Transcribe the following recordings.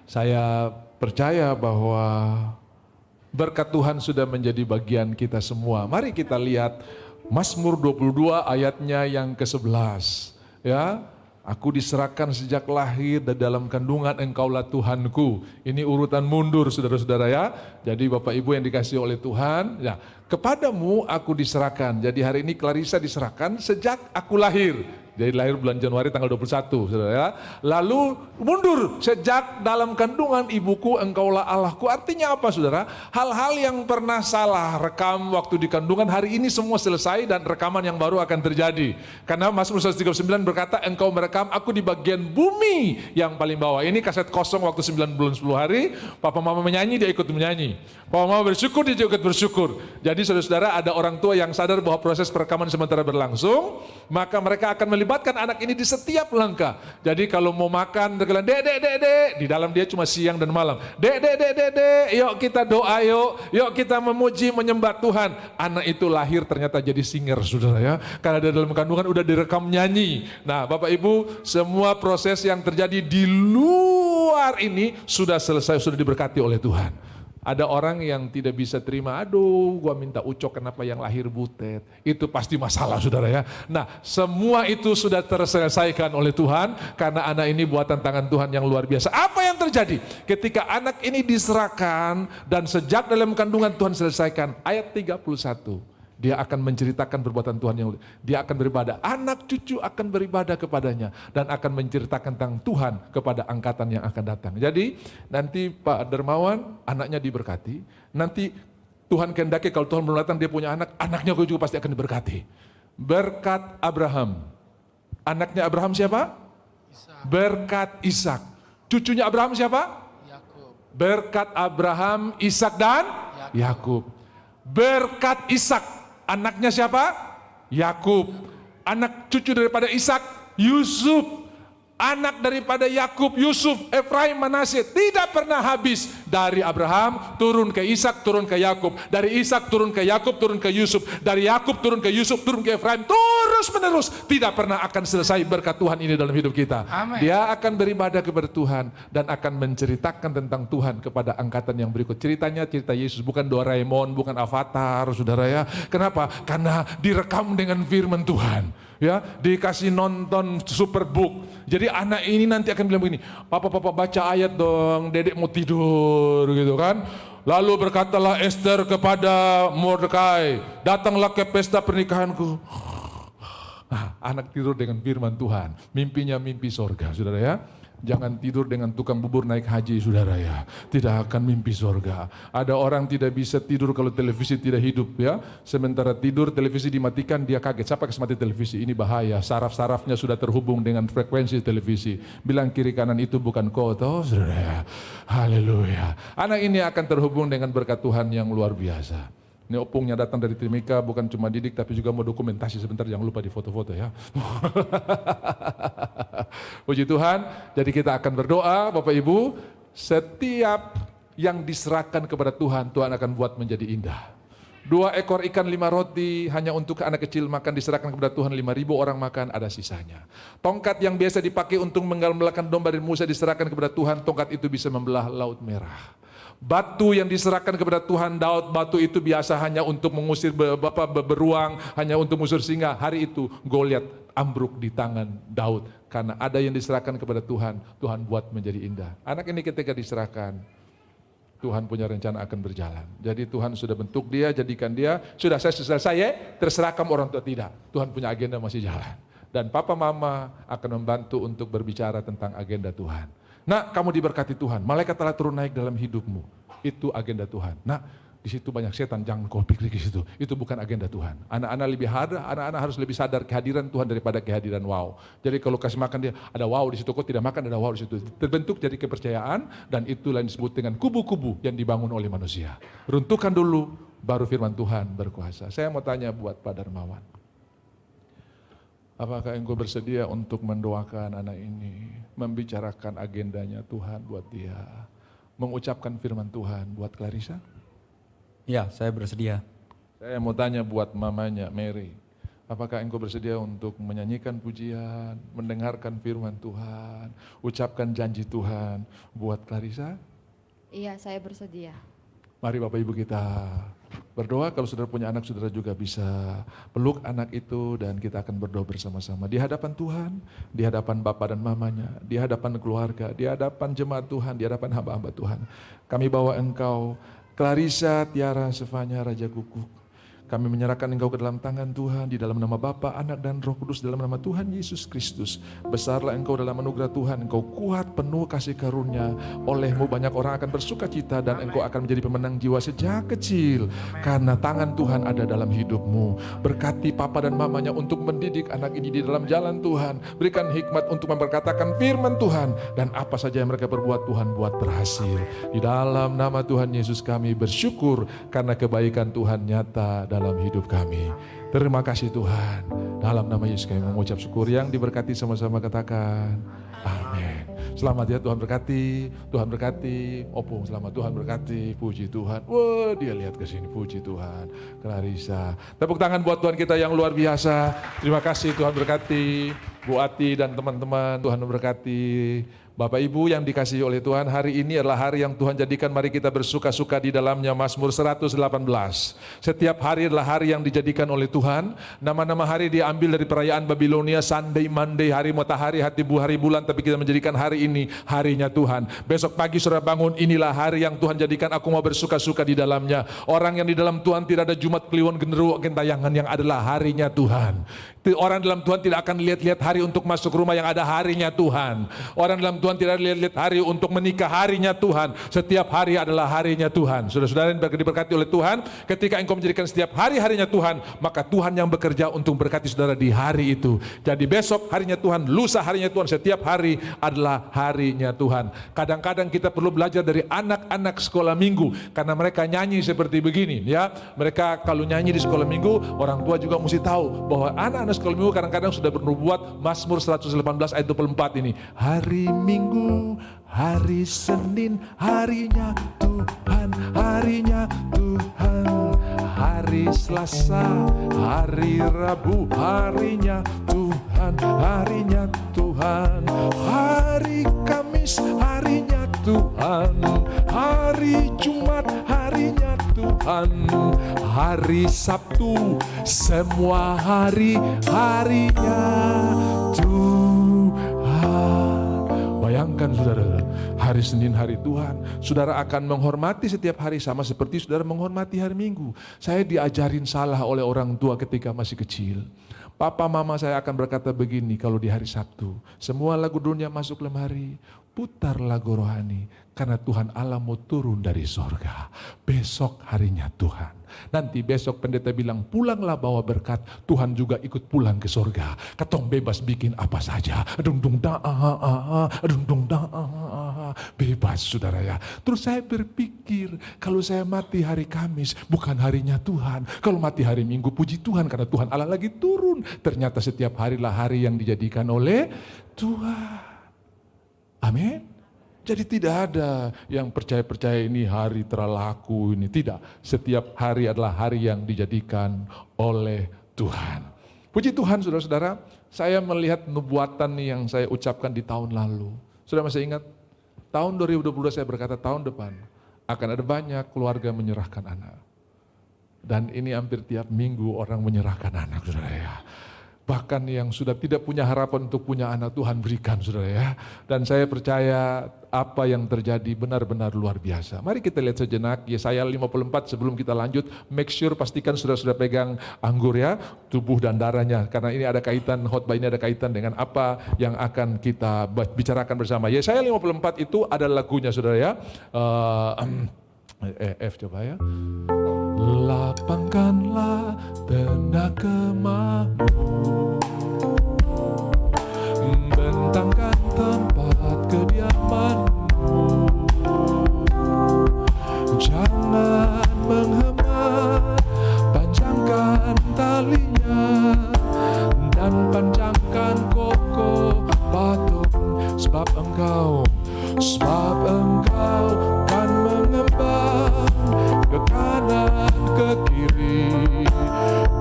Saya percaya bahwa berkat Tuhan sudah menjadi bagian kita semua. Mari kita lihat Mazmur 22 ayatnya yang ke-11. Ya, aku diserahkan sejak lahir dan dalam kandungan Engkaulah Tuhanku. Ini urutan mundur saudara-saudara ya. Jadi Bapak Ibu yang dikasihi oleh Tuhan, ya, kepadamu aku diserahkan. Jadi hari ini Clarissa diserahkan sejak aku lahir. Jadi lahir bulan Januari tanggal 21, saudara ya. Lalu mundur, sejak dalam kandungan ibuku engkaulah Allahku. Artinya apa saudara? Hal-hal yang pernah salah rekam waktu di kandungan hari ini semua selesai dan rekaman yang baru akan terjadi. Karena Mazmur 139 berkata engkau merekam aku di bagian bumi yang paling bawah. Ini kaset kosong waktu 9 bulan 10 hari. Papa mama menyanyi, dia ikut menyanyi. Papa mama bersyukur, dia juga ikut bersyukur. Jadi saudara-saudara ada orang tua yang sadar bahwa proses perekaman sementara berlangsung. Maka mereka akan melibatkan anak ini di setiap langkah. Jadi kalau mau makan, dia bilang, dek, di dalam dia cuma siang dan malam. Dek, yuk kita doa yuk kita memuji, menyembah Tuhan. Anak itu lahir ternyata jadi singer, saudara ya. Karena dalam kandungan udah direkam nyanyi. Nah Bapak Ibu, semua proses yang terjadi di luar ini sudah selesai, sudah diberkati oleh Tuhan. Ada orang yang tidak bisa terima, aduh gua minta ucok kenapa yang lahir butet. Itu pasti masalah saudara ya. Nah semua itu sudah terselesaikan oleh Tuhan. Karena anak ini buatan tangan Tuhan yang luar biasa. Apa yang terjadi? Ketika anak ini diserahkan dan sejak dalam kandungan Tuhan selesaikan. Ayat 31. Dia akan menceritakan perbuatan Tuhan yang dia akan beribadah. Anak cucu akan beribadah kepadanya dan akan menceritakan tentang Tuhan kepada angkatan yang akan datang. Jadi nanti Pak Dermawan anaknya diberkati. Nanti Tuhan kehendaki kalau Tuhan belum datang dia punya anak, anaknya juga pasti akan diberkati. Berkat Abraham. Anaknya Abraham siapa? Ishak. Berkat Ishak. Cucunya Abraham siapa? Yakub. Berkat Abraham, Ishak dan Yakub. Berkat Ishak. Anaknya siapa? Yakub. Anak cucu daripada Ishak, Yusuf. Anak daripada Yakub, Yusuf, Efraim, Manasye tidak pernah habis. Dari Abraham turun ke Ishak, turun ke Yakub. Dari Ishak turun ke Yakub, turun ke Yusuf. Dari Yakub turun ke Yusuf, turun ke Efraim. Terus menerus tidak pernah akan selesai berkat Tuhan ini dalam hidup kita. Amen. Dia akan beribadah kepada Tuhan dan akan menceritakan tentang Tuhan kepada angkatan yang berikut. Ceritanya cerita Yesus, bukan Doraemon, bukan Avatar, saudara ya. Kenapa? Karena direkam dengan firman Tuhan. Ya, dikasih nonton Superbook. Jadi anak ini nanti akan bilang begini, papa baca ayat dong, dedek mau tidur gitu kan. Lalu berkatalah Esther kepada Mordekai, datanglah ke pesta pernikahanku. Nah, anak tidur dengan firman Tuhan, mimpinya mimpi sorga, saudara ya. Jangan tidur dengan tukang bubur naik haji, saudara ya. Tidak akan mimpi sorga. Ada orang tidak bisa tidur kalau televisi tidak hidup ya. Sementara tidur televisi dimatikan dia kaget. Siapa kasih mati televisi? Ini bahaya. Saraf-sarafnya sudah terhubung dengan frekuensi televisi. Bilang kiri kanan itu bukan kotor, saudara ya. Haleluya. Anak ini akan terhubung dengan berkat Tuhan yang luar biasa. Ini opungnya datang dari Timika, bukan cuma didik tapi juga mau dokumentasi sebentar, jangan lupa di foto-foto ya. Puji Tuhan, jadi kita akan berdoa Bapak Ibu, setiap yang diserahkan kepada Tuhan, Tuhan akan buat menjadi indah. 2 ekor ikan 5 roti hanya untuk anak kecil makan diserahkan kepada Tuhan, 5.000 orang makan ada sisanya. Tongkat yang biasa dipakai untuk menggembalakan domba dari Musa diserahkan kepada Tuhan, tongkat itu bisa membelah laut merah. Batu yang diserahkan kepada Tuhan Daud, batu itu biasa hanya untuk mengusir beruang, hanya untuk mengusir singa. Hari itu Goliat ambruk di tangan Daud karena ada yang diserahkan kepada Tuhan, Tuhan buat menjadi indah. Anak ini ketika diserahkan, Tuhan punya rencana akan berjalan. Jadi Tuhan sudah bentuk dia, jadikan dia, sudah saya selesai ya, terserah kamu orang tua tidak. Tuhan punya agenda masih jalan. Dan papa mama akan membantu untuk berbicara tentang agenda Tuhan. Nah, kamu diberkati Tuhan, malaikat telah turun naik dalam hidupmu. Itu agenda Tuhan. Nah, di situ banyak setan, jangan kau pikir di situ. Itu bukan agenda Tuhan. Anak-anak harus lebih sadar kehadiran Tuhan daripada kehadiran wow. Jadi kalau kasih makan dia, ada wow di situ, kok tidak makan ada wow di situ. Terbentuk jadi kepercayaan dan itulah yang disebut dengan kubu-kubu yang dibangun oleh manusia. Runtuhkan dulu, baru firman Tuhan berkuasa. Saya mau tanya buat Pak Darmawan. Apakah engkau bersedia untuk mendoakan anak ini, membicarakan agendanya Tuhan buat dia, mengucapkan firman Tuhan buat Clarissa? Ya, saya bersedia. Saya mau tanya buat mamanya Mary, Apakah engkau bersedia untuk menyanyikan pujian, mendengarkan firman Tuhan, ucapkan janji Tuhan buat Clarissa? Iya, saya bersedia. Mari Bapak Ibu kita berdoa. Kalau saudara punya anak, saudara juga bisa peluk anak itu dan kita akan berdoa bersama-sama. Di hadapan Tuhan, di hadapan Bapa dan Mamanya, di hadapan keluarga, di hadapan jemaat Tuhan, di hadapan hamba-hamba Tuhan. Kami bawa engkau, Clarissa Tiara Sefanya Raja Kukuk. Kami menyerahkan engkau ke dalam tangan Tuhan, di dalam nama Bapa, Anak dan Roh Kudus, dalam nama Tuhan Yesus Kristus. Besarlah engkau dalam anugerah Tuhan, engkau kuat, penuh kasih karunia. Olehmu banyak orang akan bersuka cita dan engkau akan menjadi pemenang jiwa sejak kecil. Karena tangan Tuhan ada dalam hidupmu. Berkati Papa dan Mamanya untuk mendidik anak ini di dalam jalan Tuhan. Berikan hikmat untuk memperkatakan firman Tuhan. Dan apa saja yang mereka berbuat, Tuhan buat berhasil. Di dalam nama Tuhan Yesus kami bersyukur karena kebaikan Tuhan nyata dalam hidup kami. Terima kasih Tuhan. Dalam nama Yesus kami mengucap syukur. Yang diberkati sama-sama katakan amin. Selamat ya, Tuhan berkati, Tuhan berkati. Opung selamat, Tuhan berkati. Puji Tuhan. Wah, dia lihat ke sini, puji Tuhan. Clarissa. Tepuk tangan buat Tuhan kita yang luar biasa. Terima kasih, Tuhan berkati. Bu Ati dan teman-teman, Tuhan memberkati. Bapak Ibu yang dikasihi oleh Tuhan, hari ini adalah hari yang Tuhan jadikan, mari kita bersuka-suka di dalamnya. Mazmur 118. Setiap hari adalah hari yang dijadikan oleh Tuhan. Nama-nama hari diambil dari perayaan Babilonia, Sunday, Monday, hari matahari, hari bulan, tapi kita menjadikan hari ini harinya Tuhan. Besok pagi saudara bangun, inilah hari yang Tuhan jadikan, aku mau bersuka-suka di dalamnya. Orang yang di dalam Tuhan tidak ada Jumat, Kliwon, Genderuwo, Gentayangan, yang adalah harinya Tuhan. Orang dalam Tuhan tidak akan lihat-lihat hari untuk masuk rumah, yang ada harinya Tuhan. Orang dalam Tuhan tidak lihat-lihat hari untuk menikah, harinya Tuhan. Setiap hari adalah harinya Tuhan. Saudara-saudara yang diberkati oleh Tuhan, ketika engkau menjadikan setiap hari-harinya Tuhan, maka Tuhan yang bekerja untuk berkati saudara di hari itu. Jadi besok harinya Tuhan, lusa harinya Tuhan, setiap hari adalah harinya Tuhan. Kadang-kadang kita perlu belajar dari anak-anak sekolah minggu, karena mereka nyanyi seperti begini ya. Mereka kalau nyanyi di sekolah minggu, orang tua juga mesti tahu bahwa anak-anak sekolah minggu kadang-kadang sudah bernubuat. Mazmur 118 ayat 24 ini, hari Minggu, hari Senin, harinya Tuhan, harinya Tuhan. Hari Selasa, hari Rabu, harinya Tuhan, harinya Tuhan. Hari Kamis, harinya Tuhan. Hari Jumat, harinya Tuhan. Hari Sabtu, semua hari, harinya Tuhan. Bayangkan saudara, hari Senin hari Tuhan, saudara akan menghormati setiap hari sama seperti saudara menghormati hari Minggu. Saya diajarin salah oleh orang tua ketika masih kecil. Papa mama saya akan berkata begini kalau di hari Sabtu, semua lagu dunia masuk lemari, putar lagu rohani, karena Tuhan Allah mau turun dari sorga. Besok harinya Tuhan. Nanti besok pendeta bilang, pulanglah bawa berkat, Tuhan juga ikut pulang ke sorga. Ketong bebas bikin apa saja. Bebas saudara ya. Terus saya berpikir, kalau saya mati hari Kamis, bukan harinya Tuhan. Kalau mati hari Minggu, puji Tuhan, karena Tuhan Allah lagi turun. Ternyata setiap harilah hari yang dijadikan oleh Tuhan. Amin. Jadi tidak ada yang percaya-percaya ini hari terlaku ini. Tidak. Setiap hari adalah hari yang dijadikan oleh Tuhan. Puji Tuhan saudara-saudara, saya melihat nubuatan yang saya ucapkan di tahun lalu. Sudah masih ingat? Tahun 2022 saya berkata tahun depan akan ada banyak keluarga menyerahkan anak. Dan ini hampir tiap minggu orang menyerahkan anak saudara ya. Bahkan yang sudah tidak punya harapan untuk punya anak, Tuhan berikan saudara ya. Dan saya percaya apa yang terjadi benar-benar luar biasa. Mari kita lihat sejenak Yesaya 54 sebelum kita lanjut. Make sure pastikan sudah pegang anggur ya, tubuh dan darahnya. Karena ini ada kaitan, khotbah ini ada kaitan dengan apa yang akan kita bicarakan bersama. Yesaya 54 itu ada lagunya saudara ya. F coba ya. Lapangkanlah tenagamu, bentangkan tempat kediamanmu, jangan menghemat, panjangkan talinya, dan panjangkan kokoh patung, sebab engkau kan mengembang ke kanan ke kiri,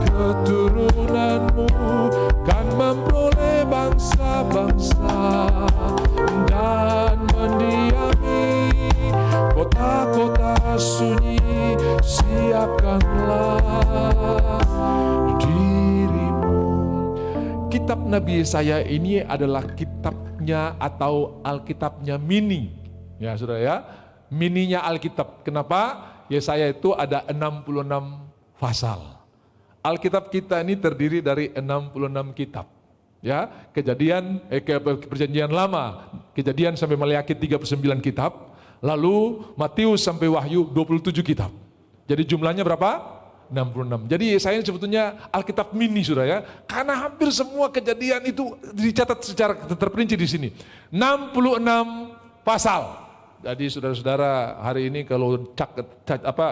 keturunanmu Nabi Yesaya ini adalah kitabnya atau Alkitabnya mini. Ya saudara ya, mininya Alkitab. Kenapa? Yesaya itu ada 66 pasal. Alkitab kita ini terdiri dari 66 kitab. Ya, Perjanjian Lama, Kejadian sampai Maleakhi 39 kitab. Lalu Matius sampai Wahyu 27 kitab. Jadi jumlahnya berapa? 66. Jadi Yesaya sebetulnya Alkitab mini saudara ya. Karena hampir semua kejadian itu dicatat secara terperinci di sini. 66 pasal. Jadi saudara-saudara hari ini kalau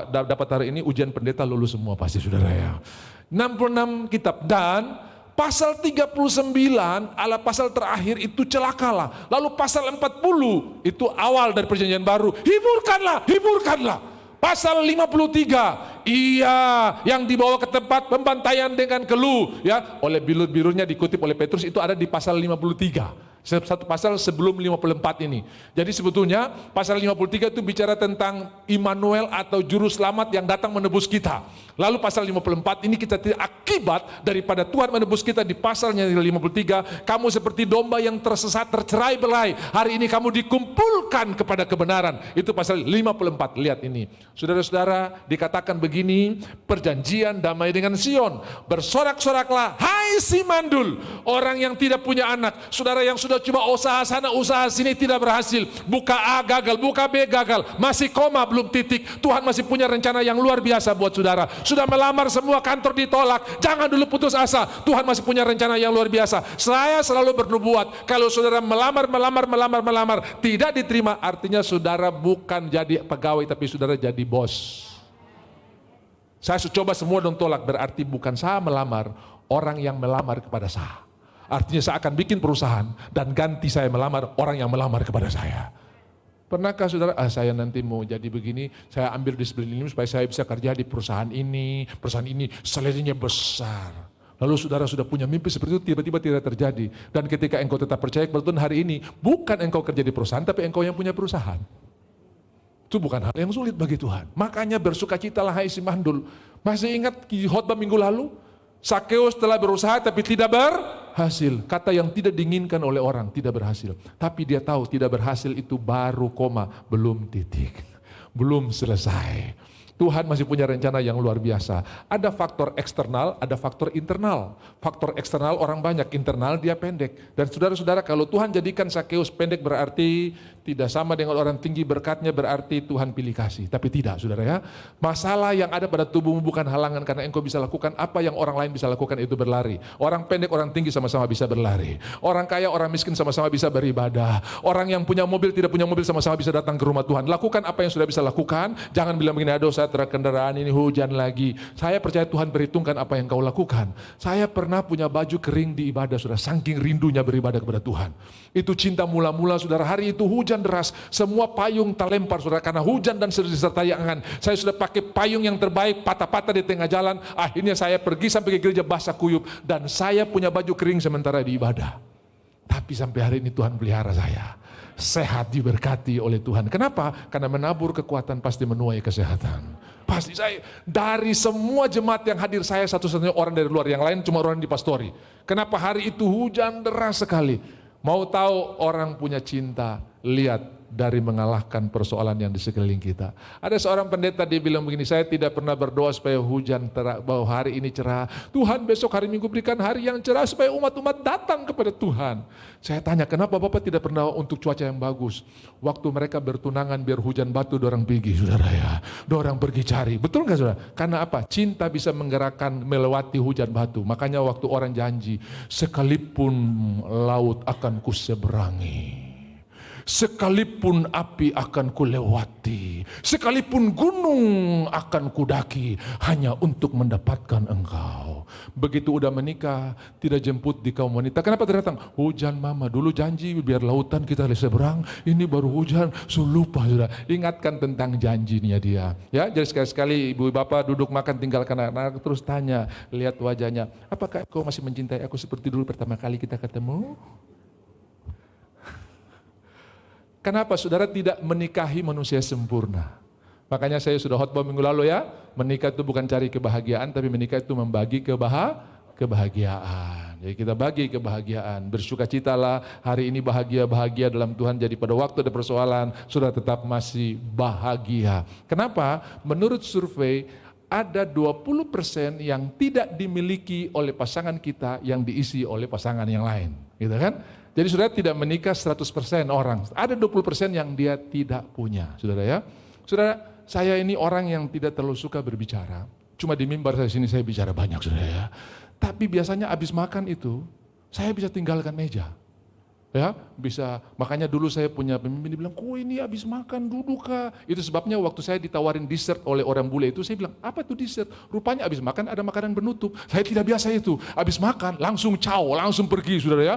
dapat hari ini ujian pendeta lulus semua pasti saudara ya. 66 kitab dan pasal 39 ala pasal terakhir itu celakalah. Lalu pasal 40 itu awal dari perjanjian baru. Hiburkanlah, hiburkanlah. Pasal 53, iya yang dibawa ke tempat pembantaian dengan keluh ya oleh bilur-bilurnya dikutip oleh Petrus itu ada di pasal 53. Satu pasal sebelum 54 ini. Jadi sebetulnya pasal 53 itu bicara tentang Immanuel atau juru selamat yang datang menebus kita. Lalu pasal 54 ini kita tidak akibat daripada Tuhan menebus kita di pasalnya 53. Kamu seperti domba yang tersesat, tercerai belai. Hari ini kamu dikumpulkan kepada kebenaran. Itu pasal 54. Lihat ini. Saudara-saudara dikatakan begini, perjanjian damai dengan Sion. Bersorak-soraklah, hai si mandul, orang yang tidak punya anak. Saudara yang sudah coba usaha sana, usaha sini tidak berhasil. Buka A gagal, buka B gagal. Masih koma, belum titik. Tuhan masih punya rencana yang luar biasa buat saudara. Sudah melamar semua kantor ditolak. Jangan dulu putus asa. Tuhan masih punya rencana yang luar biasa. Saya selalu bernubuat. Kalau saudara melamar, tidak diterima, artinya saudara bukan jadi pegawai, tapi saudara jadi bos. Saya coba semua dong tolak. Berarti bukan saya melamar, orang yang melamar kepada saya. Artinya saya akan bikin perusahaan dan ganti saya melamar orang yang melamar kepada saya. Pernahkah saudara, saya nanti mau jadi begini, saya ambil disiplin ini supaya saya bisa kerja di perusahaan ini salarinya besar. Lalu saudara sudah punya mimpi seperti itu, tiba-tiba tidak terjadi. Dan ketika engkau tetap percaya kepada Tuhan hari ini, bukan engkau kerja di perusahaan, tapi engkau yang punya perusahaan. Itu bukan hal yang sulit bagi Tuhan. Makanya bersukacitalah hai si mandul. Masih ingat khotbah minggu lalu? Sakeus telah berusaha tapi tidak berhasil. Kata yang tidak diinginkan oleh orang, tidak berhasil. Tapi dia tahu tidak berhasil itu baru koma, belum titik. Belum selesai. Tuhan masih punya rencana yang luar biasa. Ada faktor eksternal, ada faktor internal. Faktor eksternal orang banyak, internal dia pendek. Dan saudara-saudara kalau Tuhan jadikan Sakeus pendek berarti tidak sama dengan orang tinggi, berkatnya berarti Tuhan pilih kasih. Tapi tidak saudara ya. Masalah yang ada pada tubuhmu bukan halangan karena engkau bisa lakukan apa yang orang lain bisa lakukan, itu berlari. Orang pendek, orang tinggi sama-sama bisa berlari. Orang kaya, orang miskin sama-sama bisa beribadah. Orang yang punya mobil, tidak punya mobil sama-sama bisa datang ke rumah Tuhan. Lakukan apa yang sudah bisa lakukan. Jangan bilang begini, aduh saya kendaraan ini hujan lagi. Saya percaya Tuhan perhitungkan apa yang kau lakukan. Saya pernah punya baju kering di ibadah, saudara. Saking rindunya beribadah kepada Tuhan. Itu cinta mula-mula, saudara. Hari itu hujan deras. Semua payung terlempar, saudara. Karena hujan dan disertai angin. Saya sudah pakai payung yang terbaik, patah-patah di tengah jalan. Akhirnya saya pergi sampai ke gereja basah kuyup. Dan saya punya baju kering sementara di ibadah. Tapi sampai hari ini Tuhan pelihara saya. Sehat diberkati oleh Tuhan. Kenapa? Karena menabur kekuatan pasti menuai kesehatan. Pasti saya, dari semua jemaat yang hadir, saya satu-satunya orang dari luar. Yang lain cuma orang di pastori. Kenapa hari itu hujan deras sekali? Mau tahu orang punya cinta? Lihat dari mengalahkan persoalan yang di sekeliling kita. Ada seorang pendeta dia bilang begini, saya tidak pernah berdoa supaya hujan bahwa hari ini cerah. Tuhan besok hari Minggu berikan hari yang cerah supaya umat-umat datang kepada Tuhan. Saya tanya, kenapa Bapak tidak pernah untuk cuaca yang bagus? Waktu mereka bertunangan biar hujan batu, dorang pergi saudara ya. Dorang pergi cari. Betul nggak saudara? Karena apa? Cinta bisa menggerakkan melewati hujan batu. Makanya waktu orang janji, sekalipun laut akan kuseberangi. Sekalipun api akan kulewati, sekalipun gunung akan kudaki, hanya untuk mendapatkan engkau. Begitu udah menikah, tidak jemput di kaum wanita. Kenapa tidak datang? Hujan mama, dulu janji biar lautan kita seberang, ini baru hujan, lupa sudah. Ingatkan tentang janjinya dia. Ya, jadi sekali-sekali ibu bapak duduk makan tinggalkan anak-anak, terus tanya, lihat wajahnya, apakah kau masih mencintai aku seperti dulu pertama kali kita ketemu? Kenapa saudara tidak menikahi manusia sempurna? Makanya saya sudah khotbah minggu lalu ya, menikah itu bukan cari kebahagiaan, tapi menikah itu membagi kebahagiaan. Jadi kita bagi kebahagiaan, bersukacitalah hari ini bahagia dalam Tuhan. Jadi pada waktu ada persoalan, saudara tetap masih bahagia. Kenapa? Menurut survei, ada 20% yang tidak dimiliki oleh pasangan kita yang diisi oleh pasangan yang lain. Gitu kan? Jadi saudara tidak menikah 100% orang. Ada 20% yang dia tidak punya, saudara ya. Saudara, saya ini orang yang tidak terlalu suka berbicara. Cuma di mimbar saya sini saya bicara banyak, saudara ya. Tapi biasanya habis makan itu, saya bisa tinggalkan meja. Ya, bisa. Makanya dulu saya punya pemimpin dibilang, "Kok ini habis makan duduk kah?" Itu sebabnya waktu saya ditawarin dessert oleh orang bule itu, saya bilang, "Apa itu dessert?" Rupanya habis makan ada makanan penutup. Saya tidak biasa itu. Habis makan langsung caw, langsung pergi, saudara ya.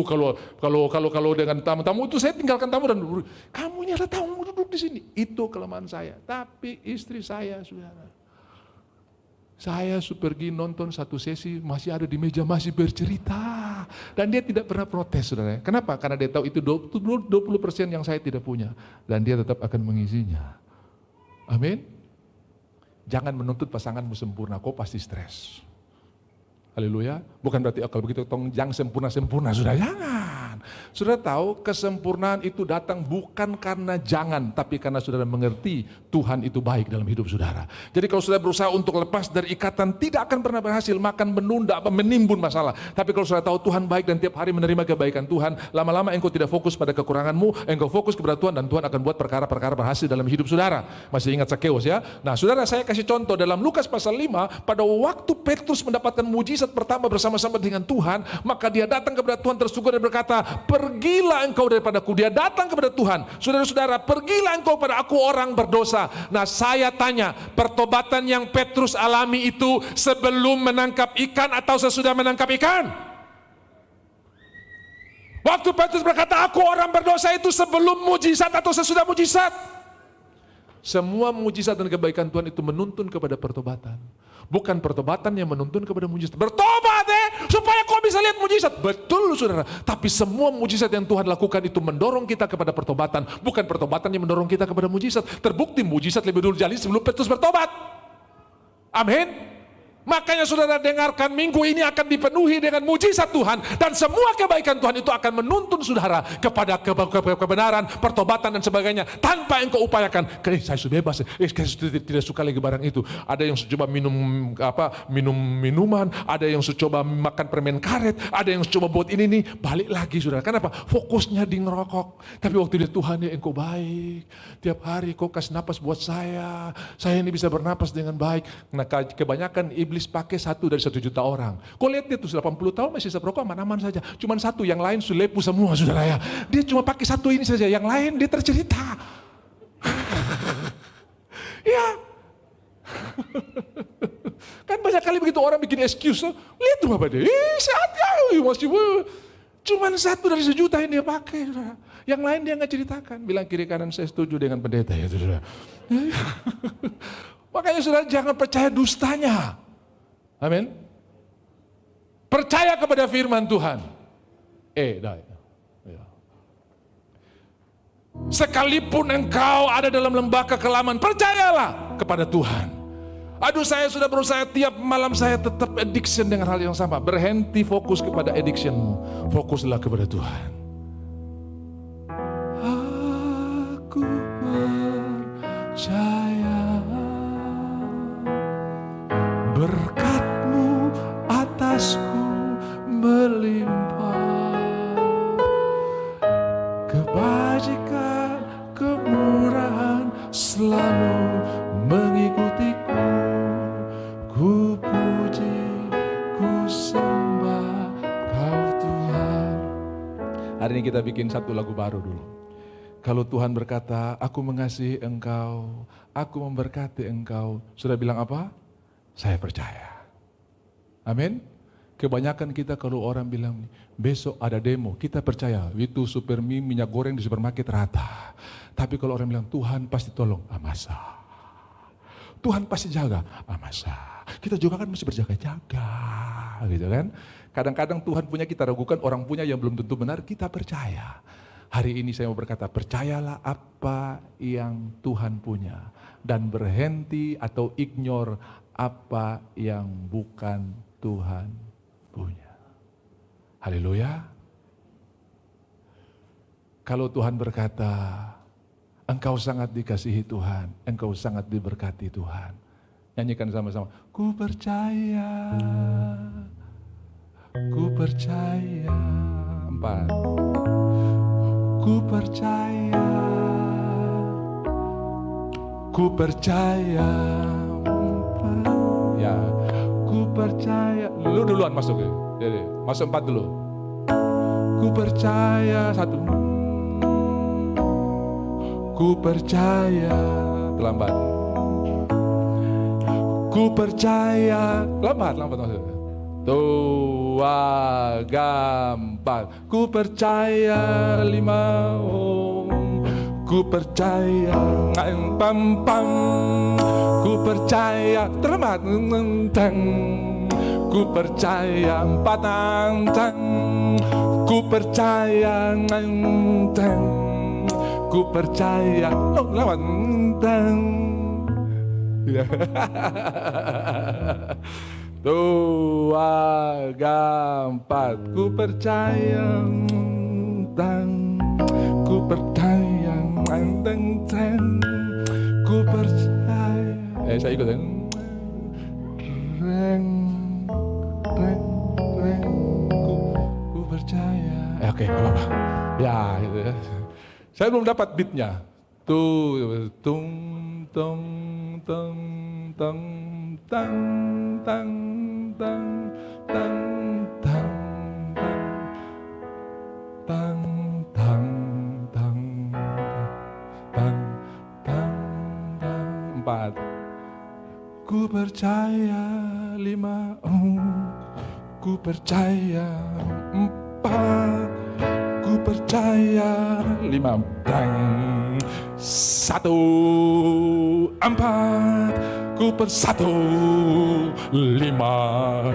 Kalau dengan tamu-tamu itu saya tinggalkan tamu dan kamu ini ada tamu duduk di sini. Itu kelemahan saya. Tapi istri saya, saudara, saya pergi nonton satu sesi, masih ada di meja, masih bercerita. Dan dia tidak pernah protes, saudara. Kenapa? Karena dia tahu itu 20% yang saya tidak punya. Dan dia tetap akan mengisinya. Amin. Jangan menuntut pasanganmu sempurna, kau pasti stres. Haleluya. Bukan berarti kalau begitu jangan sempurna-sempurna, saudara. Jangan. Saudara tahu kesempurnaan itu datang bukan karena jangan, tapi karena saudara mengerti Tuhan itu baik dalam hidup saudara. Jadi kalau saudara berusaha untuk lepas dari ikatan, tidak akan pernah berhasil, makan menunda, menimbun masalah. Tapi kalau saudara tahu Tuhan baik dan tiap hari menerima kebaikan Tuhan, lama-lama engkau tidak fokus pada kekuranganmu, engkau fokus kepada Tuhan dan Tuhan akan buat perkara-perkara berhasil dalam hidup saudara. Masih ingat Sakeus ya? Nah saudara, saya kasih contoh dalam Lukas pasal 5, pada waktu Petrus mendapatkan mujizat pertama bersama-sama dengan Tuhan, maka dia datang kepada Tuhan tersungkur dan berkata, "Pergilah engkau daripadaku." Dia datang kepada Tuhan. Saudara-saudara, pergilah engkau pada aku orang berdosa. Nah saya tanya, pertobatan yang Petrus alami itu sebelum menangkap ikan atau sesudah menangkap ikan? Waktu Petrus berkata, "Aku orang berdosa," itu sebelum mujizat atau sesudah mujizat? Semua mujizat dan kebaikan Tuhan itu menuntun kepada pertobatan. Bukan pertobatan yang menuntun kepada mujizat. Bertobat supaya kau bisa lihat mujizat. Betul saudara. Tapi semua mujizat yang Tuhan lakukan itu mendorong kita kepada pertobatan. Bukan pertobatan yang mendorong kita kepada mujizat. Terbukti mujizat lebih dulu jadi sebelum Petrus bertobat. Amin. Makanya saudara dengarkan, minggu ini akan dipenuhi dengan mujizat Tuhan. Dan semua kebaikan Tuhan itu akan menuntun saudara kepada kebenaran, pertobatan dan sebagainya. Tanpa engkau upayakan, saya sudah bebas, saya tidak suka lagi barang itu. Ada yang coba minum minuman, ada yang coba makan permen karet, ada yang coba buat ini balik lagi saudara. Kenapa? Fokusnya di ngerokok. Tapi waktu dia, "Tuhan ya engkau baik, tiap hari kau kasih napas buat saya ini bisa bernapas dengan baik." Nah kebanyakan iblis pakai 1 dari 1 juta orang. Kau lihat dia tuh 80 tahun masih seperokok aman-aman saja. Cuman 1, yang lain sulepu semua saudara ya. Dia cuma pakai 1 ini saja, yang lain dia tercerita. Ya. Kan banyak kali begitu orang bikin excuse. Lihat tuh Bapak dia, sehat ya, masih cuman 1 dari 1 juta yang dia pakai saudara. Yang lain dia nggak ceritakan. Bilang kiri kanan saya setuju dengan pendeta ya saudara. Makanya saudara jangan percaya dustanya. Amin. Percaya kepada firman Tuhan. Sekalipun engkau ada dalam lembah kekelaman, percayalah kepada Tuhan. Aduh, saya sudah berusaha tiap malam, saya tetap addiction dengan hal yang sama. Berhenti fokus kepada addictionmu. Fokuslah kepada Tuhan. Aku percaya berkat-Mu atasku melimpah, kebajikan, kemurahan selalu mengikutiku. Ku puji, ku sembah Kau Tuhan. Hari ini kita bikin satu lagu baru dulu. Kalau Tuhan berkata, "Aku mengasihi engkau, aku memberkati engkau," sudah bilang apa? Saya percaya. Amin. Kebanyakan kita kalau orang bilang besok ada demo, kita percaya itu super mie, minyak goreng di supermarket rata. Tapi kalau orang bilang Tuhan pasti tolong, masa? Tuhan pasti jaga, masa? Kita juga kan mesti berjaga-jaga, gitu kan? Kadang-kadang Tuhan punya kita ragukan, orang punya yang belum tentu benar, kita percaya. Hari ini saya mau berkata, percayalah apa yang Tuhan punya dan berhenti atau ignore apa yang bukan Tuhan punya. Haleluya. Kalau Tuhan berkata, engkau sangat dikasihi Tuhan, engkau sangat diberkati Tuhan. Nyanyikan sama-sama. Ku percaya, ku percaya. 4. Ku percaya, ku percaya. Ya, ku percaya. Lu duluan masuk ya. Jadi, masuk 4 dulu. Ku percaya 1. Ku percaya, terlambat. Ku percaya, lambat maksudnya. 2, 4. Ku percaya 5. Ku percaya, pam pam. Ku percaya, terlambat. Ku percaya 4. Ku percaya, ku percaya, lewat ya. 2, 4. Ku percaya, ku percaya, ku percaya. Saya ikut. Ku percaya. Oke, apa-apa. Ya, gitu ya. Saya belum dapat beatnya. Tuh, tung, tung, tung, tung, tang, tang, tang, tang, tang, tang, tang, tang, tang, tang, tang, 4. Ku percaya 5. Ku percaya 4. Ku percaya 5. 1, 4. Ku 1, 5.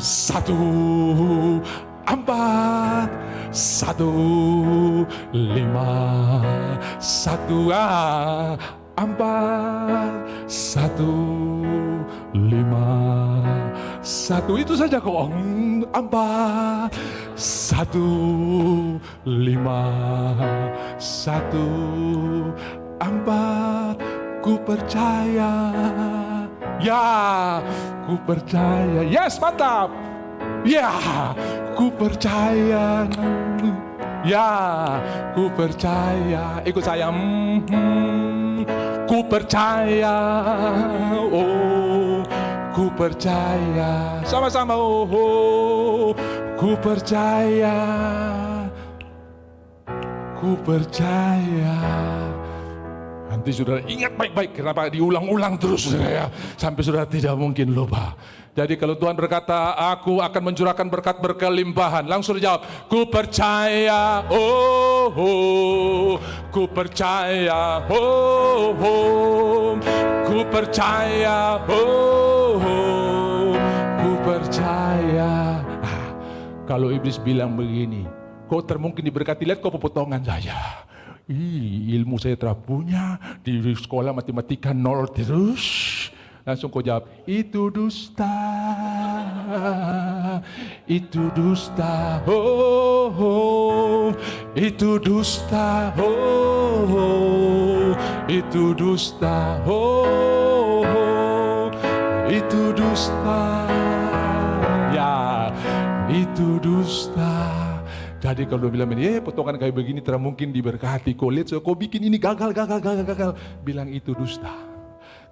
1, 4. 1, 5. 1, 4. 1, 5. 1. Itu saja kok. 4. 1, 5. 1, 4. Ku percaya. Ya, ku percaya. Yes, mantap. Ya, ku percaya. Ya, ku percaya. Ikut saya. Ku percaya. Oh, ku percaya. Sama-sama. Oh, ku percaya. Ku percaya. Nanti saudara ingat baik-baik kenapa diulang-ulang terus saudara ya. Sampai saudara tidak mungkin lupa. Jadi kalau Tuhan berkata, aku akan mencurahkan berkat berkelimpahan. Langsung jawab, ku percaya, oh, oh. Ku percaya, oh, oh. Ku percaya, oh, oh. Ku percaya. Kalau iblis bilang begini, kau termungkin diberkati, lihat kau pepotongan saja. Ilmu saya telah punya, di sekolah matematika 0 terus. Langsung kau jawab, itu dusta, itu dusta, oh, oh. Itu dusta, oh, oh. Itu dusta, oh, oh. Itu dusta, ya, itu dusta. Jadi kalau bilang ini, potongan kayak begini tidak mungkin diberkati. Kau lihat, kau bikin ini gagal. Bilang itu dusta.